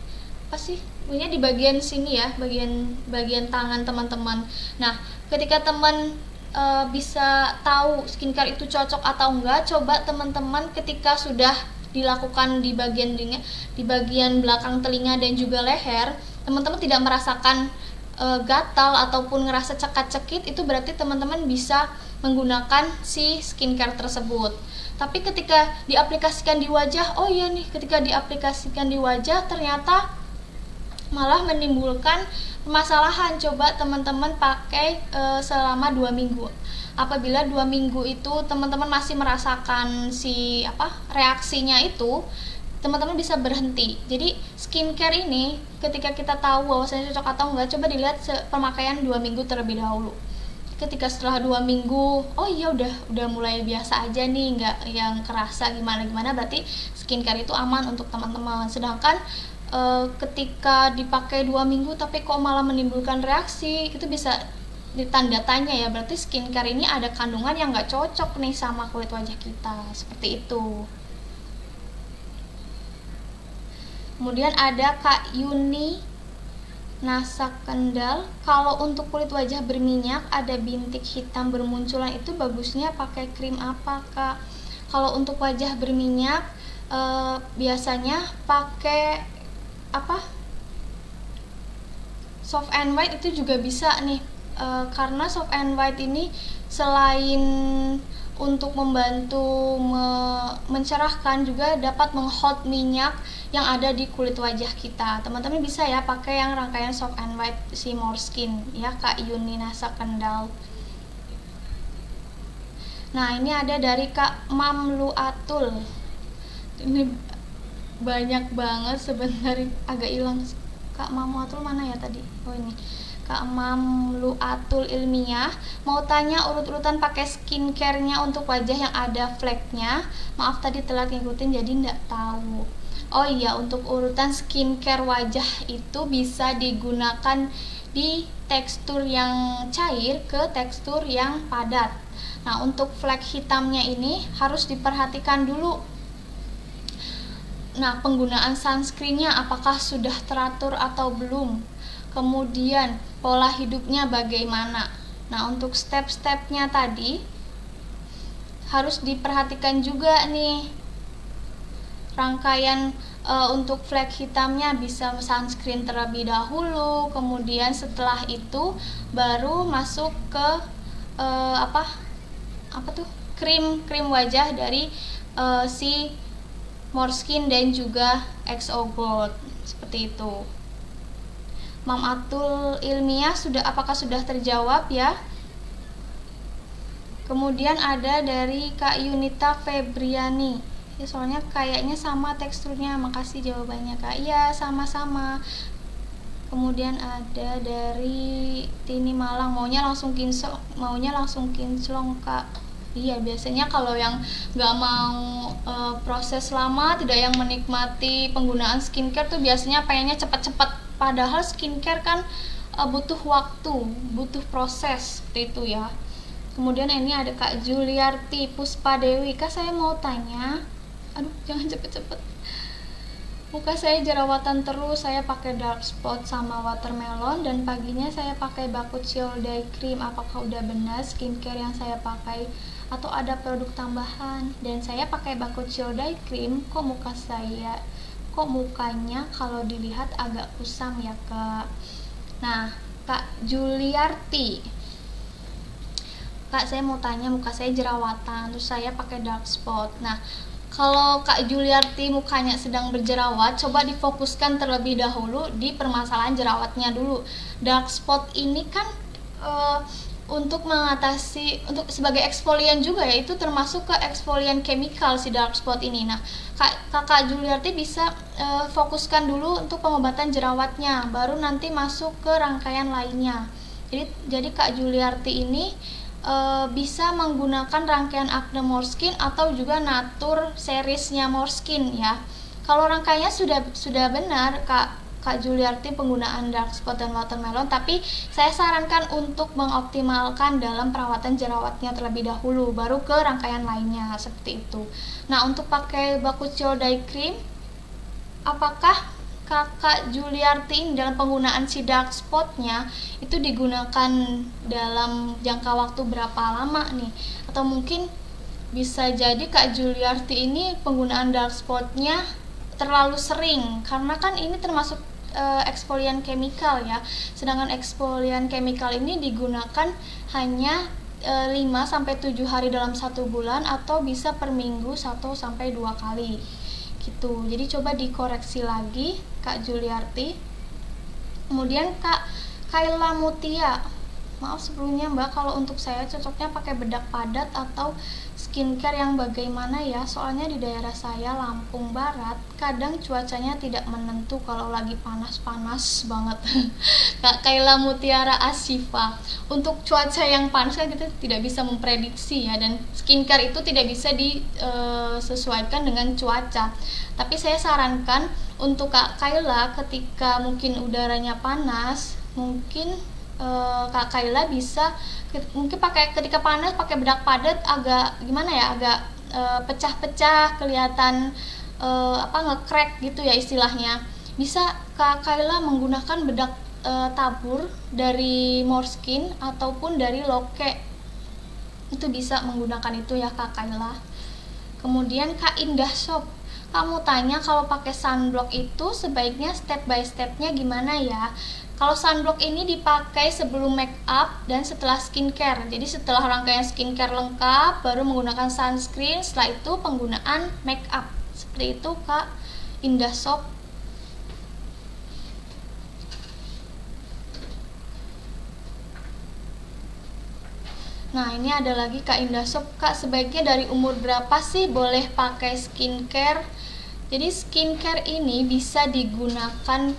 C: apa sih? Punya di bagian sini ya, bagian tangan teman-teman. Nah, ketika teman bisa tahu skincare itu cocok atau enggak, coba teman-teman ketika sudah dilakukan di bagian belakang telinga dan juga leher, teman-teman tidak merasakan gatal ataupun ngerasa cekat-cekit, itu berarti teman-teman bisa menggunakan si skincare tersebut. Tapi ketika diaplikasikan di wajah, ketika diaplikasikan di wajah ternyata malah menimbulkan permasalahan. Coba teman-teman pakai selama 2 minggu. Apabila 2 minggu itu teman-teman masih merasakan reaksinya itu, teman-teman bisa berhenti. Jadi skincare ini ketika kita tahu bahwasanya cocok atau enggak, coba dilihat pemakaian 2 minggu terlebih dahulu. Ketika setelah 2 minggu, udah mulai biasa aja nih, nggak yang kerasa gimana-gimana, berarti skincare itu aman untuk teman-teman. Sedangkan ketika dipakai 2 minggu tapi kok malah menimbulkan reaksi, itu bisa ditanda tanya ya, berarti skincare ini ada kandungan yang nggak cocok nih sama kulit wajah kita, seperti itu. Kemudian ada Kak Yuni Nasa Kendal. Kalau untuk kulit wajah berminyak, ada bintik hitam bermunculan, itu bagusnya pakai krim apa Kak? Kalau untuk wajah berminyak biasanya pakai Soft and White itu juga bisa nih. Karena Soft and White ini selain untuk membantu mencerahkan, juga dapat meng-hold minyak yang ada di kulit wajah kita. Teman-teman bisa ya pakai yang rangkaian Soft and White si Moreskin ya, Kak Yuni Nasa Kendal. Nah, ini ada dari Kak Mamlu Atul. Ini banyak banget sebenarnya, agak hilang. Kak Mamlu Atul mana ya tadi? Oh ini. Kak Mamlu Atul Ilmiah mau tanya urut-urutan pakai skincare-nya untuk wajah yang ada flek-nya. Maaf tadi telat ngikutin jadi nggak tahu. Oh iya, untuk urutan skincare wajah itu bisa digunakan di tekstur yang cair ke tekstur yang padat. Nah, untuk flek hitamnya ini harus diperhatikan dulu. Nah, penggunaan sunscreen-nya apakah sudah teratur atau belum? Kemudian pola hidupnya bagaimana? Nah, untuk step-stepnya tadi harus diperhatikan juga nih. Rangkaian untuk flek hitamnya bisa sunscreen terlebih dahulu, kemudian setelah itu baru masuk ke krim wajah dari si Moreskin dan juga XO Gold, seperti itu. Mam Atul Ilmiah apakah sudah terjawab ya? Kemudian ada dari Kak Yunita Febriani. Ya, soalnya kayaknya sama teksturnya. Makasih jawabannya, Kak. Iya, sama-sama. Kemudian ada dari Tini Malang, maunya langsung kinclong, Kak. Iya, biasanya kalau yang nggak mau proses lama, tidak yang menikmati penggunaan skincare tuh biasanya pengennya cepat-cepat. Padahal skincare kan butuh waktu, butuh proses, seperti itu ya. Kemudian ini ada Kak Juliarti Puspadewi. Kak, saya mau tanya, aduh jangan cepet-cepet, muka saya jerawatan terus, saya pakai dark spot sama watermelon, dan paginya saya pakai Bakuchiol Day Cream. Apakah udah benar skincare yang saya pakai atau ada produk tambahan? Dan saya pakai Bakuchiol Day Cream, kok mukanya kalau dilihat agak kusam ya, Kak. Nah, Kak Juliarti, Kak, saya mau tanya, muka saya jerawatan, terus saya pakai dark spot. Nah, kalau Kak Juliarti mukanya sedang berjerawat, coba difokuskan terlebih dahulu di permasalahan jerawatnya dulu. Dark spot ini kan untuk mengatasi, untuk sebagai eksfolian juga ya, itu termasuk ke eksfolian chemical si dark spot ini. Nah, Kakak Juliarti bisa fokuskan dulu untuk pengobatan jerawatnya, baru nanti masuk ke rangkaian lainnya. Jadi Kak Juliarti ini bisa menggunakan rangkaian Acne Moreskin atau juga Natur seriesnya Moreskin ya. Kalau rangkaiannya sudah benar Kak Juliarti penggunaan dark spot dan watermelon, tapi saya sarankan untuk mengoptimalkan dalam perawatan jerawatnya terlebih dahulu, baru ke rangkaian lainnya, seperti itu. Nah, untuk pakai Bakuchiol Day Cream, apakah Kakak Juliarti dalam penggunaan si dark spotnya itu digunakan dalam jangka waktu berapa lama nih? Atau mungkin bisa jadi Kak Juliarti ini penggunaan dark spotnya terlalu sering, karena kan ini termasuk eksfolian chemical ya. Sedangkan eksfolian chemical ini digunakan hanya 5-7 hari dalam 1 bulan, atau bisa per minggu 1-2 kali gitu. Jadi coba dikoreksi lagi Kak Juliarti. Kemudian Kak Kayla Mutia, maaf sebelumnya Mbak, kalau untuk saya cocoknya pakai bedak padat atau skincare yang bagaimana ya? Soalnya di daerah saya Lampung Barat kadang cuacanya tidak menentu kalau lagi panas-panas banget. Kak Kayla Mutiara Asifa, untuk cuaca yang panas kan kita tidak bisa memprediksi ya, dan skincare itu tidak bisa disesuaikan dengan cuaca. Tapi saya sarankan untuk Kak Kayla, ketika mungkin udaranya panas, mungkin Kak Kayla bisa mungkin ketika panas pakai bedak padat, agak gimana ya, agak pecah-pecah, kelihatan nge-crack gitu ya istilahnya. Bisa Kak Kayla menggunakan bedak tabur dari Moreskin ataupun dari Loke, itu bisa menggunakan itu ya Kak Kayla. Kemudian Kak Indah Shop, kamu tanya kalau pakai sunblock itu sebaiknya step by stepnya gimana ya. Kalau sunblock ini dipakai sebelum make up dan setelah skincare. Jadi setelah rangkaian skincare lengkap baru menggunakan sunscreen, setelah itu penggunaan make up. Seperti itu Kak Indah Shop. Nah ini ada lagi Kak Indah Shop, Kak sebaiknya dari umur berapa sih boleh pakai skincare? Jadi skincare ini bisa digunakan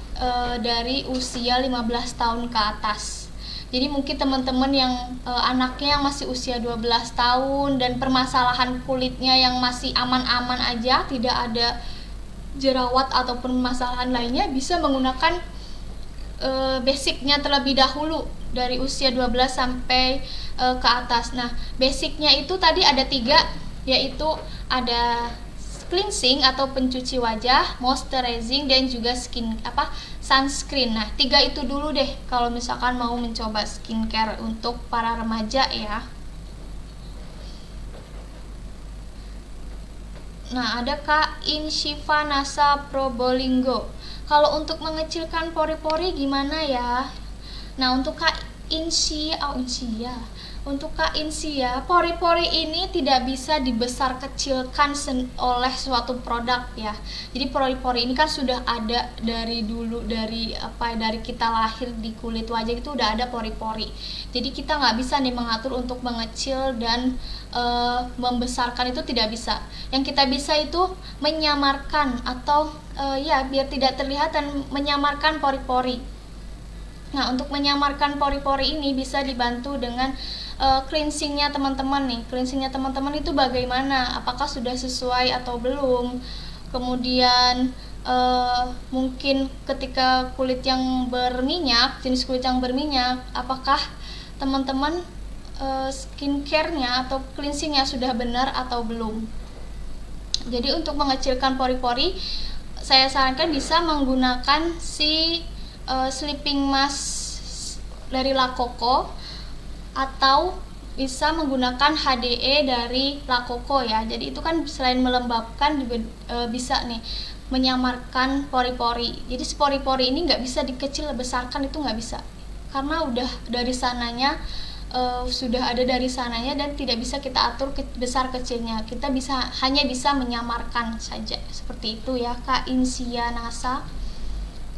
C: dari usia 15 tahun ke atas. Jadi mungkin teman-teman yang anaknya yang masih usia 12 tahun dan permasalahan kulitnya yang masih aman-aman aja, tidak ada jerawat ataupun permasalahan lainnya, bisa menggunakan basicnya terlebih dahulu dari usia 12 sampai ke atas. Nah, basicnya itu tadi ada 3, yaitu ada cleansing atau pencuci wajah, moisturizing, dan juga sunscreen. Nah, 3 itu dulu deh kalau misalkan mau mencoba skincare untuk para remaja ya. Nah, ada Kak Inshifa Nasa Probolinggo. Kalau untuk mengecilkan pori-pori gimana ya? Nah, untuk Kak Untuk Kak Insia, pori-pori ini tidak bisa dibesar kecilkan oleh suatu produk ya. Jadi pori-pori ini kan sudah ada dari dulu, dari kita lahir di kulit wajah itu udah ada pori-pori. Jadi kita nggak bisa nih mengatur untuk mengecil dan membesarkan, itu tidak bisa. Yang kita bisa itu menyamarkan atau biar tidak terlihat dan menyamarkan pori-pori. Nah, untuk menyamarkan pori-pori ini bisa dibantu dengan cleansingnya teman-teman nih. Cleansingnya teman-teman itu bagaimana? Apakah sudah sesuai atau belum? Kemudian mungkin ketika kulit yang berminyak, jenis kulit yang berminyak, apakah teman-teman skincare-nya atau cleansingnya sudah benar atau belum? Jadi untuk mengecilkan pori-pori, saya sarankan bisa menggunakan si sleeping mask dari La Coco, atau bisa menggunakan HDE dari La Coco ya. Jadi itu kan selain melembabkan juga bisa nih menyamarkan pori-pori. Jadi pori-pori ini nggak bisa dikecil besarkan, itu nggak bisa, karena udah dari sananya sudah ada dari sananya dan tidak bisa kita atur besar kecilnya. Kita hanya bisa menyamarkan saja, seperti itu ya Kak Insia Nasa.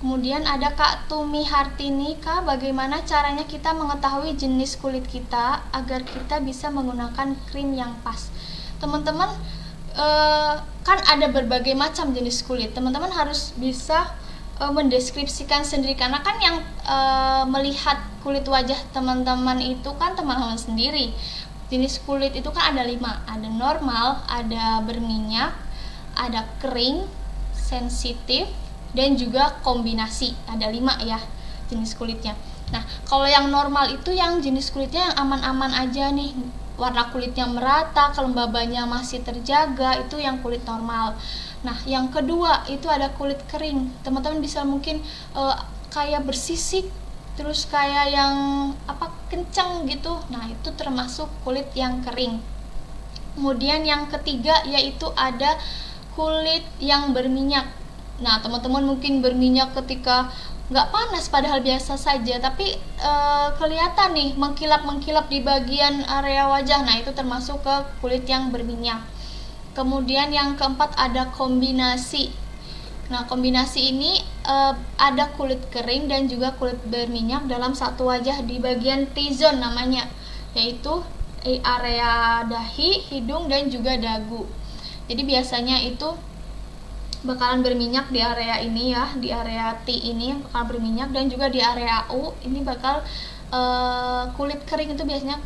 C: Kemudian ada Kak Tumi Hartini, Kak, bagaimana caranya kita mengetahui jenis kulit kita agar kita bisa menggunakan krim yang pas? Teman-teman, kan ada berbagai macam jenis kulit. Teman-teman harus bisa mendeskripsikan sendiri, karena kan yang melihat kulit wajah teman-teman itu kan teman-teman sendiri. Jenis kulit itu kan ada 5, ada normal, ada berminyak, ada kering, sensitif, dan juga kombinasi. Ada 5 ya jenis kulitnya. Nah, kalau yang normal itu yang jenis kulitnya yang aman-aman aja nih, warna kulitnya merata, kelembabannya masih terjaga, itu yang kulit normal. Nah, yang kedua itu ada kulit kering. Teman-teman bisa mungkin kayak bersisik, terus kayak yang kenceng gitu. Nah, itu termasuk kulit yang kering. Kemudian yang ketiga yaitu ada kulit yang berminyak. Nah, teman-teman mungkin berminyak ketika nggak panas padahal biasa saja, tapi kelihatan nih mengkilap-mengkilap di bagian area wajah. Nah, itu termasuk ke kulit yang berminyak. Kemudian yang keempat ada kombinasi. Nah, kombinasi ini ada kulit kering dan juga kulit berminyak dalam satu wajah di bagian T-zone namanya, yaitu area dahi, hidung, dan juga dagu. Jadi biasanya itu bakalan berminyak di area ini ya, di area T ini bakal berminyak, dan juga di area U ini bakal kulit kering. Itu biasanya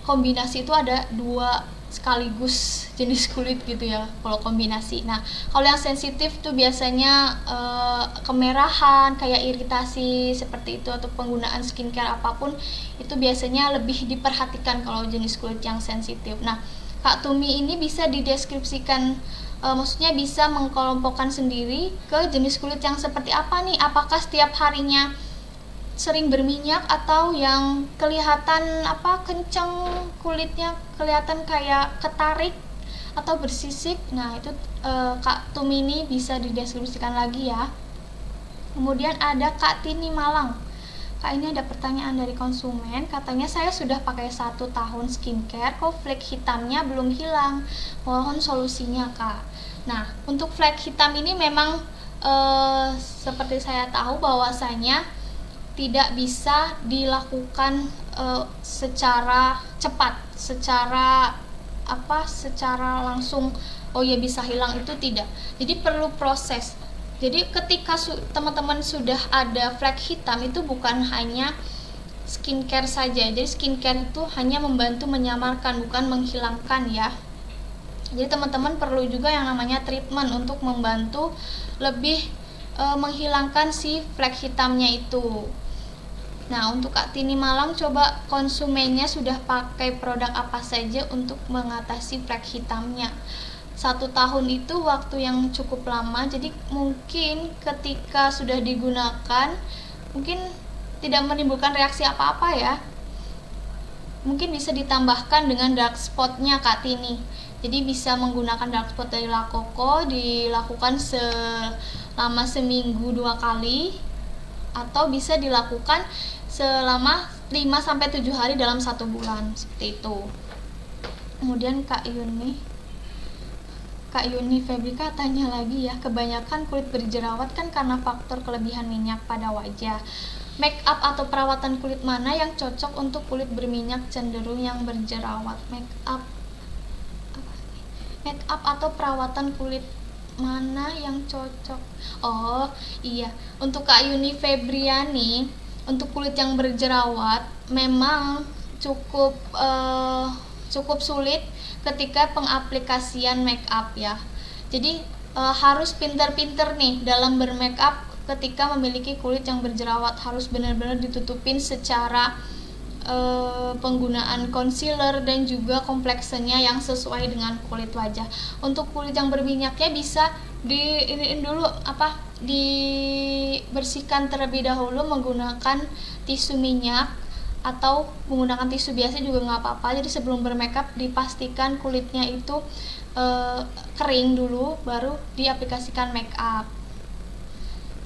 C: kombinasi itu ada 2 sekaligus jenis kulit gitu ya kalau kombinasi. Nah, kalau yang sensitif tuh biasanya kemerahan, kayak iritasi seperti itu, atau penggunaan skincare apapun itu biasanya lebih diperhatikan kalau jenis kulit yang sensitif. Nah, Kak Tumi ini bisa dideskripsikan, maksudnya bisa mengkelompokkan sendiri ke jenis kulit yang seperti apa nih, apakah setiap harinya sering berminyak atau yang kelihatan kenceng kulitnya, kelihatan kayak ketarik, atau bersisik. Nah, itu Kak Tumini bisa dideskripsikan lagi ya. Kemudian ada Kak Tini Malang. Kak, ini ada pertanyaan dari konsumen, katanya saya sudah pakai 1 tahun skincare, kok flek hitamnya belum hilang, mohon solusinya Kak. Nah, untuk flek hitam ini memang seperti saya tahu bahwasanya tidak bisa dilakukan secara cepat, secara langsung oh ya bisa hilang, itu tidak. Jadi perlu proses. Jadi ketika teman-teman sudah ada flek hitam, itu bukan hanya skincare saja. Jadi skincare itu hanya membantu menyamarkan, bukan menghilangkan ya. Jadi teman-teman perlu juga yang namanya treatment untuk membantu lebih menghilangkan si flek hitamnya itu. Nah, untuk Kak Tini Malang, coba konsumennya sudah pakai produk apa saja untuk mengatasi flek hitamnya. 1 tahun itu waktu yang cukup lama, jadi mungkin ketika sudah digunakan mungkin tidak menimbulkan reaksi apa-apa ya. Mungkin bisa ditambahkan dengan dark spotnya Kak Tini. Jadi bisa menggunakan dark spot dari La Coco, dilakukan selama seminggu 2 kali, atau bisa dilakukan selama 5-7 hari dalam 1 bulan, seperti itu. Kemudian Kak Yuni Febrika tanya lagi ya, kebanyakan kulit berjerawat kan karena faktor kelebihan minyak pada wajah. Make up atau perawatan kulit mana yang cocok untuk kulit berminyak cenderung yang berjerawat? Make up atau perawatan kulit mana yang cocok? Oh iya, untuk Kak Yuni Febriani, untuk kulit yang berjerawat memang cukup sulit ketika pengaplikasian make up ya. Jadi harus pinter-pinter nih dalam bermake up ketika memiliki kulit yang berjerawat, harus benar-benar ditutupin secara penggunaan concealer dan juga kompleksennya yang sesuai dengan kulit wajah. Untuk kulit yang berminyaknya bisa dibersihkan terlebih dahulu menggunakan tisu minyak, atau menggunakan tisu biasa juga nggak apa-apa. Jadi sebelum bermakeup dipastikan kulitnya itu kering dulu, baru diaplikasikan makeup.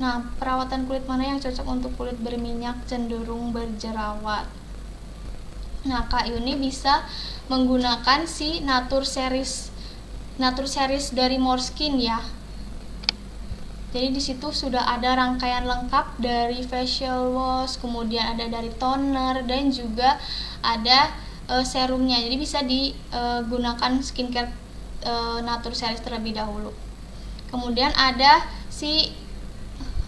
C: Nah, perawatan kulit mana yang cocok untuk kulit berminyak cenderung berjerawat? Nah, Kak Yuni bisa menggunakan si Nature Series dari Moreskin ya. Jadi di situ sudah ada rangkaian lengkap dari facial wash, kemudian ada dari toner, dan juga ada serumnya. Jadi bisa digunakan skincare Nature Series terlebih dahulu. Kemudian ada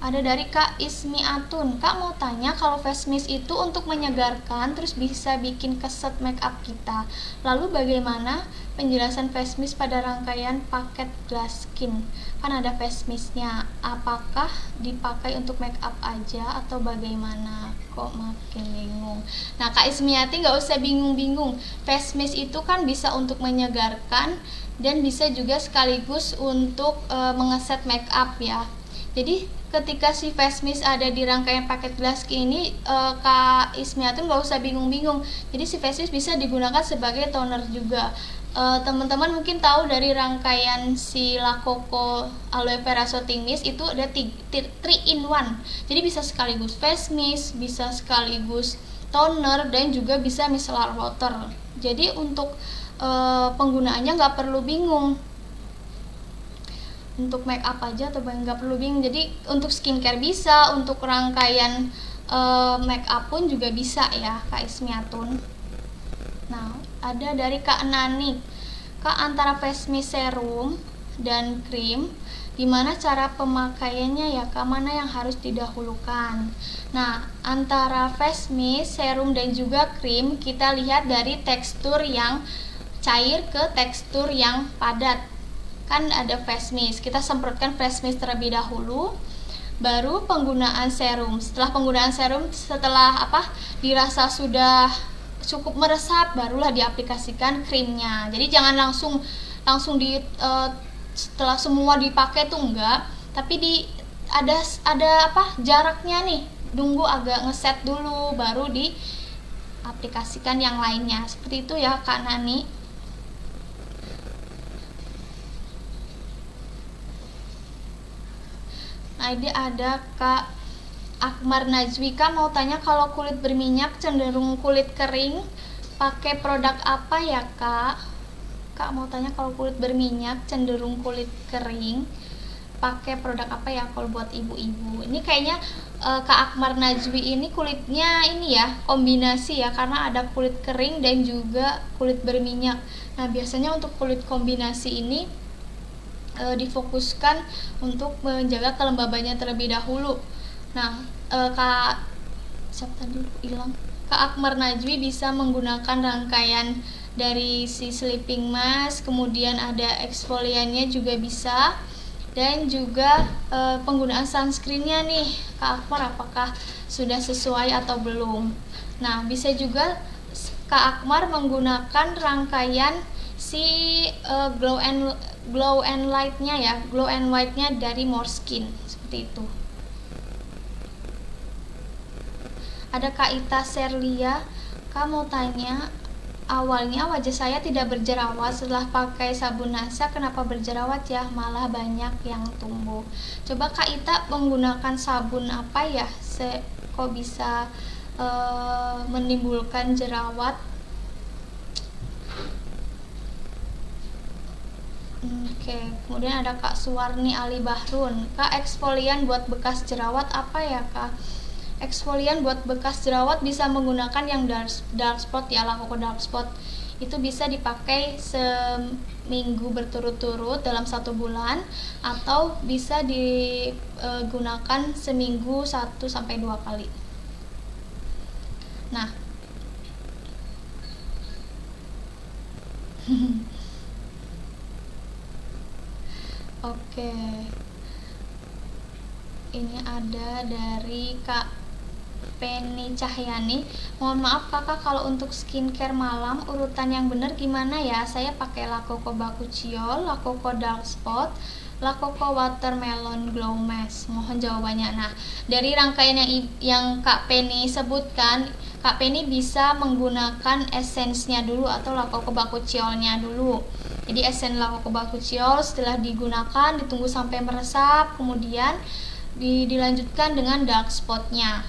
C: dari Kak Ismi Atun. Kak mau tanya, kalau face mist itu untuk menyegarkan terus bisa bikin keset make up kita. Lalu bagaimana penjelasan face mist pada rangkaian paket Glass Skin? Kan ada face mistnya. Apakah dipakai untuk make up aja atau bagaimana? Kok makin bingung. Nah, Kak Ismiati nggak usah bingung-bingung. Face mist itu kan bisa untuk menyegarkan dan bisa juga sekaligus untuk mengeset make up ya. Jadi ketika si face mist ada di rangkaian paket Glass Skin ini, Kak Ismiatun nggak usah bingung-bingung. Jadi si face mist bisa digunakan sebagai toner juga. Teman-teman mungkin tahu dari rangkaian si La Coco Aloe Vera Soothing Mist itu ada 3 in 1. Jadi bisa sekaligus face mist, bisa sekaligus toner, dan juga bisa micellar water. Jadi untuk penggunaannya nggak perlu bingung. Untuk make up aja atau nggak perlu bingung. Jadi untuk skincare bisa, untuk rangkaian make up pun juga bisa ya Kak Ismiatun. Nah, ada dari Kak Nani. Kak, antara face mist serum dan krim, gimana cara pemakaiannya ya Kak? Mana yang harus didahulukan? Nah, antara face mist, serum, dan juga krim, kita lihat dari tekstur yang cair ke tekstur yang padat. Kan ada face mist, kita semprotkan face mist terlebih dahulu, baru penggunaan serum. Setelah penggunaan serum, dirasa sudah cukup meresap, barulah diaplikasikan krimnya. Jadi jangan langsung setelah semua dipakai tuh enggak, tapi ada jaraknya nih, tunggu agak ngeset dulu baru diaplikasikan yang lainnya. Seperti itu ya Kak Nani. ID ada Kak Akmar Najwi. Kak mau tanya, kalau kulit berminyak cenderung kulit kering, pakai produk apa ya Kak? Kak mau tanya, kalau kulit berminyak cenderung kulit kering, pakai produk apa ya kalau buat ibu-ibu? Ini kayaknya Kak Akmar Najwi ini kulitnya ini ya, kombinasi ya, karena ada kulit kering dan juga kulit berminyak. Nah biasanya untuk kulit kombinasi ini difokuskan untuk menjaga kelembabannya terlebih dahulu. Nah Kak Akmar Najwi bisa menggunakan rangkaian dari si sleeping mask, kemudian ada eksfoliannya juga bisa, dan juga penggunaan sunscreennya nih Kak Akmar apakah sudah sesuai atau belum. Nah bisa juga Kak Akmar menggunakan rangkaian si glow and light-nya ya, glow and white-nya dari Morskin seperti itu. Ada Kak Ita Serlia, Kak mau tanya, awalnya wajah saya tidak berjerawat, setelah pakai sabun NASA kenapa berjerawat ya, malah banyak yang tumbuh. Coba Kak Ita menggunakan sabun apa ya, kok bisa menimbulkan jerawat? Oke, kemudian ada Kak Suwarni Ali Bahrun, Kak eksfolian buat bekas jerawat apa ya Kak? Eksfolian buat bekas jerawat bisa menggunakan yang dark spot ya, La Coco Dark Spot. Itu bisa dipakai seminggu berturut-turut dalam 1 bulan, atau bisa digunakan seminggu 1-2 kali. Nah oke, ini ada dari Kak Penny Cahyani, mohon maaf kakak, kalau untuk skincare malam urutan yang benar gimana ya? Saya pakai La Coco Bakuchiol, La Coco Dark Spot, La Coco Watermelon Glow Mask. Mohon jawabannya. Nah dari rangkaian yang Kak Penny sebutkan, Kak Penny bisa menggunakan esensnya dulu atau La Coco Bakuchiolnya dulu. Jadi esen La Coco Bakuchiol setelah digunakan ditunggu sampai meresap, kemudian dilanjutkan dengan dark spotnya.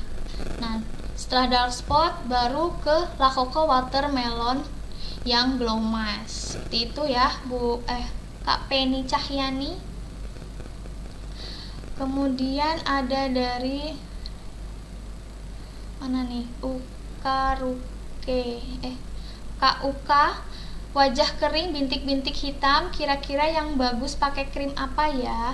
C: Nah setelah dark spot baru ke La Coco Watermelon yang glow mask. Seperti itu ya Kak Penny Cahyani. Kemudian ada dari mana nih, Kak Uka, wajah kering bintik-bintik hitam, kira-kira yang bagus pakai krim apa ya?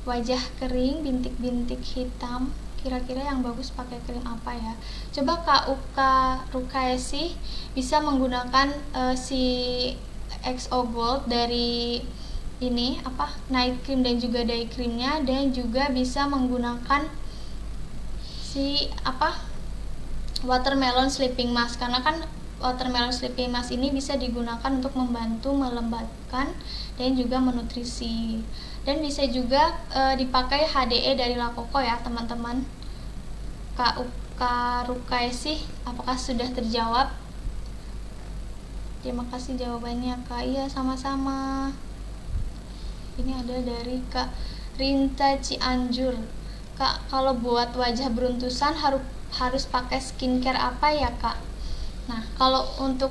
C: Wajah kering bintik-bintik hitam, kira-kira yang bagus pakai krim apa ya? Coba Kak Uka Rukaesi bisa menggunakan si XO Gold dari ini night cream dan juga day creamnya, dan juga bisa menggunakan si watermelon sleeping mask, karena kan watermelon sleeping mask ini bisa digunakan untuk membantu melembabkan dan juga menutrisi, dan bisa juga dipakai HDE dari La Coco ya teman-teman. Kak Rukaesi, apakah sudah terjawab? Terima kasih jawabannya Kak. Iya sama-sama. Ini ada dari Kak Rinta Cianjur, Kak kalau buat wajah beruntusan harus pakai skincare apa ya Kak? Nah kalau untuk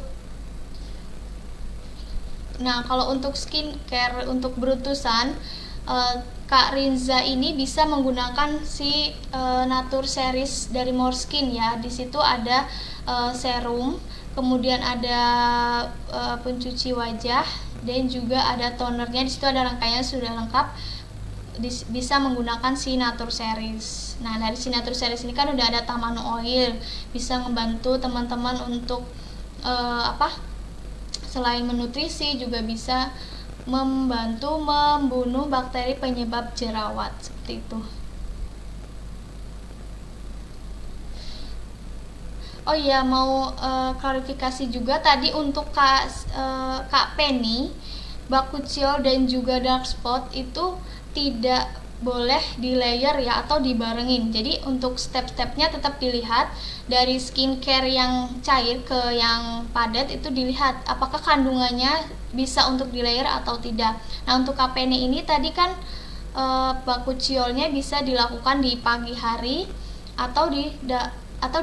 C: skincare untuk beruntusan, Kak Rinza ini bisa menggunakan si Nature Series dari Morskin ya. Di situ ada serum, kemudian ada pencuci wajah, dan juga ada tonernya. Di situ ada rangkaian sudah lengkap. Bisa menggunakan si Nature Series. Nah dari si Nature Series ini kan udah ada Tamano Oil, bisa membantu teman-teman untuk selain menutrisi juga bisa membantu membunuh bakteri penyebab jerawat seperti itu. Oh iya, mau klarifikasi juga tadi untuk Kak Penny, Bakuchiol dan juga dark spot itu tidak boleh di layer ya atau dibarengin. Jadi untuk step-stepnya tetap dilihat, dari skincare yang cair ke yang padat itu dilihat apakah kandungannya bisa untuk di layer atau tidak. Nah untuk Kak Penny ini tadi kan bakuchiolnya bisa dilakukan di pagi hari atau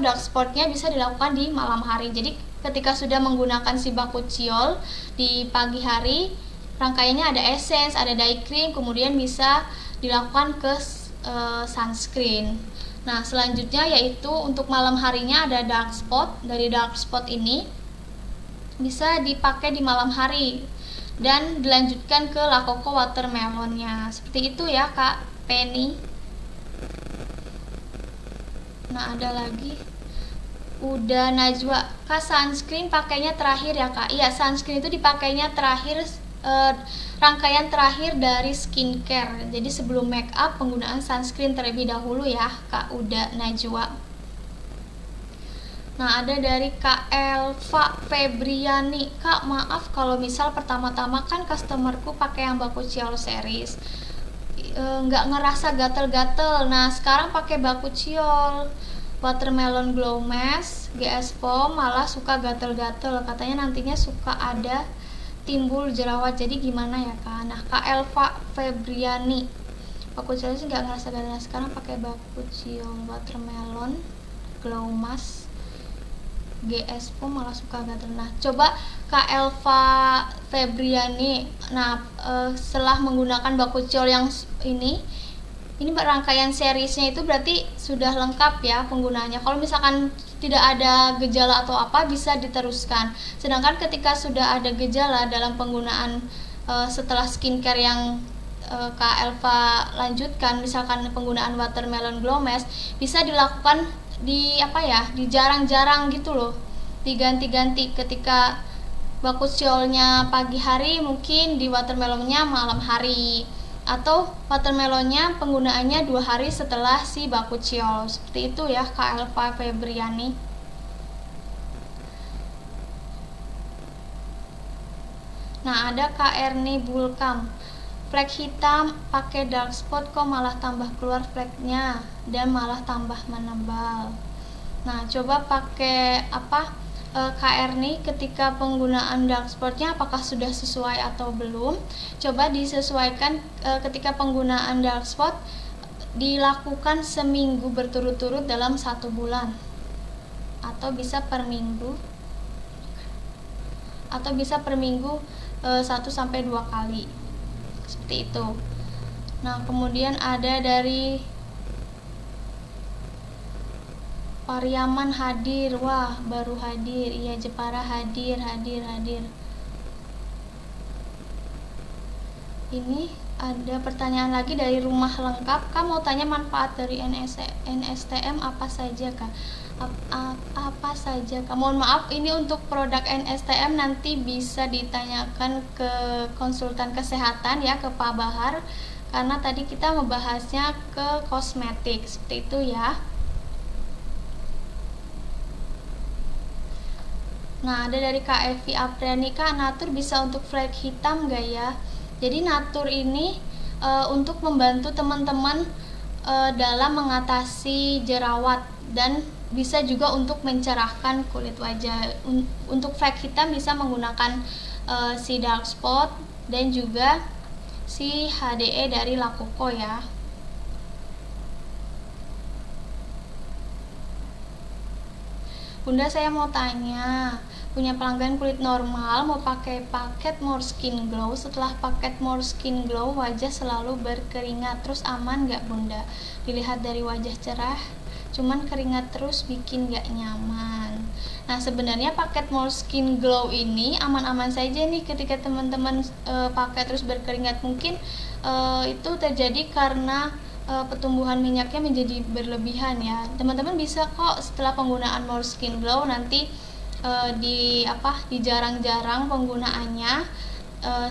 C: dark spotnya bisa dilakukan di malam hari. Jadi ketika sudah menggunakan si bakuchiol di pagi hari, rangkaiannya ada essence, ada dye cream, kemudian bisa dilakukan ke sunscreen. Nah, selanjutnya yaitu untuk malam harinya ada dark spot. Dari dark spot ini bisa dipakai di malam hari dan dilanjutkan ke La Coco watermelonnya. Seperti itu ya Kak Penny. Nah, ada lagi. Udah Najwa, Kak, sunscreen pakainya terakhir ya Kak? Iya, sunscreen itu dipakainya terakhir, rangkaian terakhir dari skincare. Jadi sebelum make up penggunaan sunscreen terlebih dahulu ya Kak Uda Najwa. Nah, ada dari Kak Elva Febriani. Kak, maaf kalau misal pertama-tama kan customerku pakai yang bakuchiol series, nggak ngerasa gatel-gatel. Nah, sekarang pakai bakuchiol watermelon glow mask GS Foam malah suka gatel-gatel, katanya nantinya suka ada timbul jerawat. Jadi gimana ya Kak? Nah, Kak Elva Febriani, bakuchiol sih nggak ngerasa gatel. Sekarang pakai bakuchiol watermelon glow mask GS Foam malah suka gatel. Nah, coba Kak Elva Febriani, nah setelah menggunakan bakuchiol yang ini rangkaian seriesnya itu berarti sudah lengkap ya penggunaannya. Kalau misalkan tidak ada gejala atau apa bisa diteruskan. Sedangkan ketika sudah ada gejala dalam penggunaan setelah skincare yang Kak Elva lanjutkan, misalkan penggunaan watermelon glow mask, bisa dilakukan di jarang-jarang gitu loh, diganti-ganti. Ketika bakuchiolnya pagi hari, mungkin di watermelonnya malam hari, atau watermelonnya penggunaannya 2 hari setelah si bakuchiol. Seperti itu ya Kak Elva Febriani. Nah, ada Kak Erni Bulkam, flek hitam pakai dark spot kok malah tambah keluar fleknya dan malah tambah menebal. Nah, coba pakai Kak Erni, ketika penggunaan dark spotnya apakah sudah sesuai atau belum? Coba disesuaikan. Ketika penggunaan dark spot dilakukan seminggu berturut-turut dalam 1 bulan, atau bisa per minggu, 1-2 kali, seperti itu. Nah, kemudian ada dari Pariaman hadir, wah baru hadir, iya Jepara hadir. Ini ada pertanyaan lagi dari Rumah Lengkap. Kak mau tanya manfaat dari NSTM apa saja Kak? Apa saja Kak? Mohon maaf, ini untuk produk NSTM nanti bisa ditanyakan ke konsultan kesehatan ya, ke Pak Bahar, karena tadi kita membahasnya ke kosmetik, seperti itu ya. Nah, ada dari Kak Evi Apriani, Kak, Natur bisa untuk flek hitam gak ya? Jadi Natur ini untuk membantu teman-teman dalam mengatasi jerawat, dan bisa juga untuk mencerahkan kulit wajah. Untuk flek hitam bisa menggunakan si dark spot dan juga si HDE dari La Coco ya. Bunda, saya mau tanya, punya pelanggan kulit normal mau pakai paket More Skin Glow. Setelah paket More Skin Glow wajah selalu berkeringat, terus aman gak Bunda? Dilihat dari wajah cerah, cuman keringat terus bikin gak nyaman. Nah, sebenarnya paket More Skin Glow ini aman-aman saja nih ketika teman-teman pakai terus berkeringat. Mungkin itu terjadi karena pertumbuhan minyaknya menjadi berlebihan ya. Teman-teman bisa kok setelah penggunaan More Skin Glow nanti di jarang-jarang penggunaannya,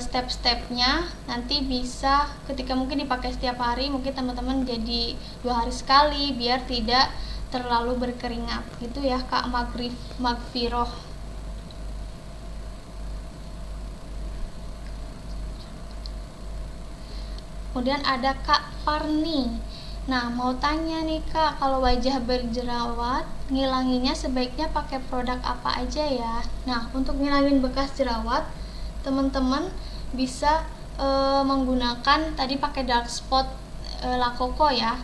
C: step-stepnya nanti bisa ketika mungkin dipakai setiap hari, mungkin teman-teman jadi 2 hari sekali biar tidak terlalu berkeringat gitu ya Kak Magfiroh. Kemudian ada Kak Parni. Nah, mau tanya nih Kak, kalau wajah berjerawat, ngilanginnya sebaiknya pakai produk apa aja ya? Nah, untuk ngilangin bekas jerawat, teman-teman bisa menggunakan tadi pakai dark spot La Coco ya.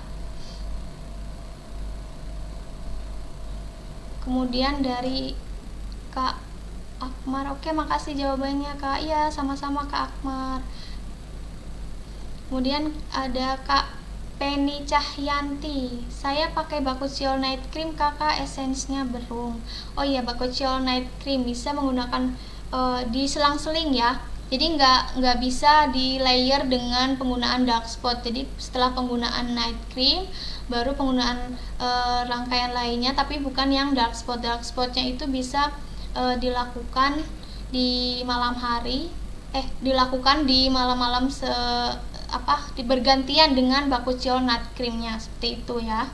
C: Kemudian dari Kak Akmar, oke makasih jawabannya Kak. Iya sama-sama Kak Akmar. Kemudian ada Kak Penny Cahyanti, saya pakai Bakuchiol Night Cream kakak, esensnya belum. Oh iya, Bakuchiol Night Cream bisa menggunakan diselang-seling ya. Jadi nggak bisa di layer dengan penggunaan dark spot. Jadi setelah penggunaan night cream baru penggunaan rangkaian lainnya, tapi bukan yang dark spot. Dark spotnya itu bisa dilakukan di malam hari, dilakukan di malam-malam bergantian dengan Bakuchiol Night Creamnya, seperti itu ya.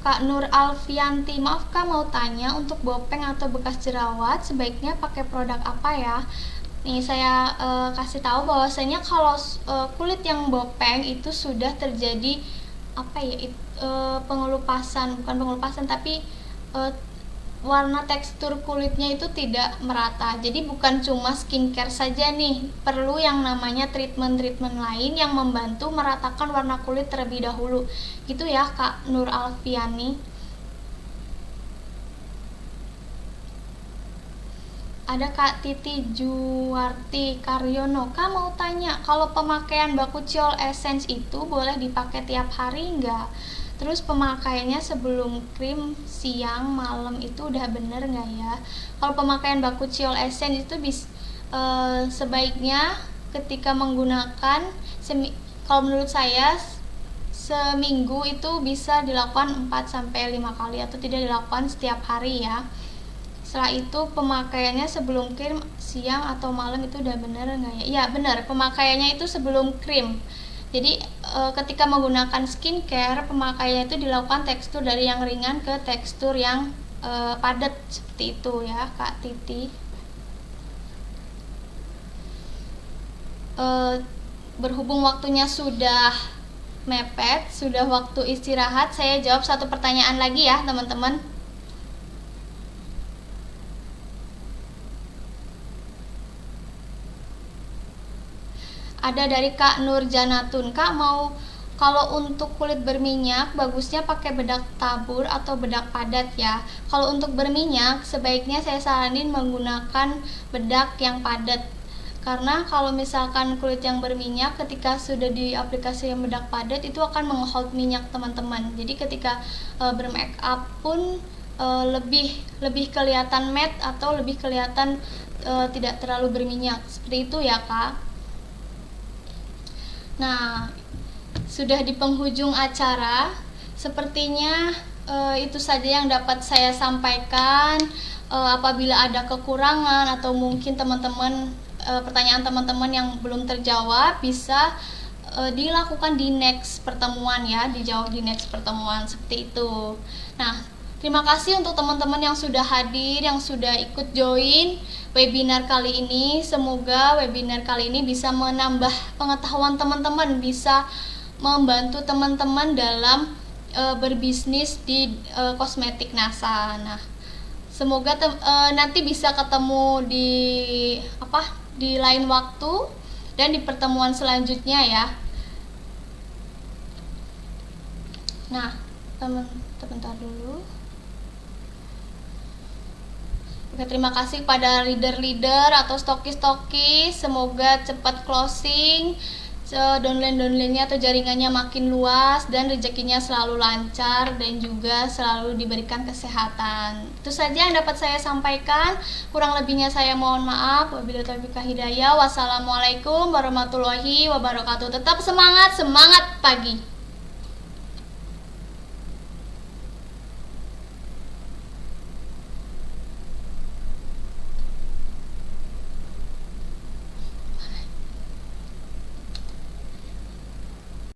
C: Kak Nur Alfianti, maaf Kak mau tanya, untuk bopeng atau bekas jerawat sebaiknya pakai produk apa ya? Nih saya kasih tahu bahwasanya kalau kulit yang bopeng itu sudah terjadi pengelupasan, bukan pengelupasan tapi warna tekstur kulitnya itu tidak merata. Jadi bukan cuma skincare saja nih, perlu yang namanya treatment-treatment lain yang membantu meratakan warna kulit terlebih dahulu. Gitu ya Kak Nur Alfiani. Ada Kak Titi Juwarti Karyono, Kak mau tanya, kalau pemakaian Bakuchiol Essence itu boleh dipakai tiap hari enggak? Terus pemakaiannya sebelum krim, siang, malam itu udah bener nggak ya? Kalau pemakaian Bakuchiol Essence itu sebaiknya ketika menggunakan kalau menurut saya seminggu itu bisa dilakukan 4-5 kali atau tidak dilakukan setiap hari ya. Setelah itu pemakaiannya sebelum krim, siang atau malam itu udah bener nggak ya? Iya bener, pemakaiannya itu sebelum krim. Jadi ketika menggunakan skincare, pemakaiannya itu dilakukan tekstur dari yang ringan ke tekstur yang padat, seperti itu ya Kak Titi. Berhubung waktunya sudah mepet, sudah waktu istirahat, saya jawab satu pertanyaan lagi ya teman-teman. Ada dari Kak Nur Janatun, Kak mau kalau untuk kulit berminyak bagusnya pakai bedak tabur atau bedak padat ya. Kalau untuk berminyak sebaiknya saya saranin menggunakan bedak yang padat. Karena kalau misalkan kulit yang berminyak ketika sudah diaplikasikan bedak padat itu akan menghold minyak teman-teman. Jadi ketika bermake up pun lebih kelihatan matte atau lebih kelihatan tidak terlalu berminyak. Seperti itu ya Kak. Nah, sudah di penghujung acara, sepertinya itu saja yang dapat saya sampaikan. Apabila ada kekurangan atau mungkin pertanyaan teman-teman yang belum terjawab, bisa dilakukan di next pertemuan ya, dijawab di next pertemuan, seperti itu. Nah, terima kasih untuk teman-teman yang sudah hadir, yang sudah ikut join webinar kali ini. Semoga webinar kali ini bisa menambah pengetahuan teman-teman, bisa membantu teman-teman dalam berbisnis di kosmetik NASA. Nah, semoga nanti bisa ketemu di lain waktu dan di pertemuan selanjutnya ya. Nah, sebentar dulu. Oke, terima kasih kepada leader-leader atau stokis-stokis. Semoga cepat closing, downline-downline-nya atau jaringannya makin luas dan rezekinya selalu lancar dan juga selalu diberikan kesehatan. Itu saja yang dapat saya sampaikan. Kurang lebihnya saya mohon maaf. Wabillahi taufiq hidayah. Wassalamualaikum warahmatullahi wabarakatuh. Tetap semangat pagi.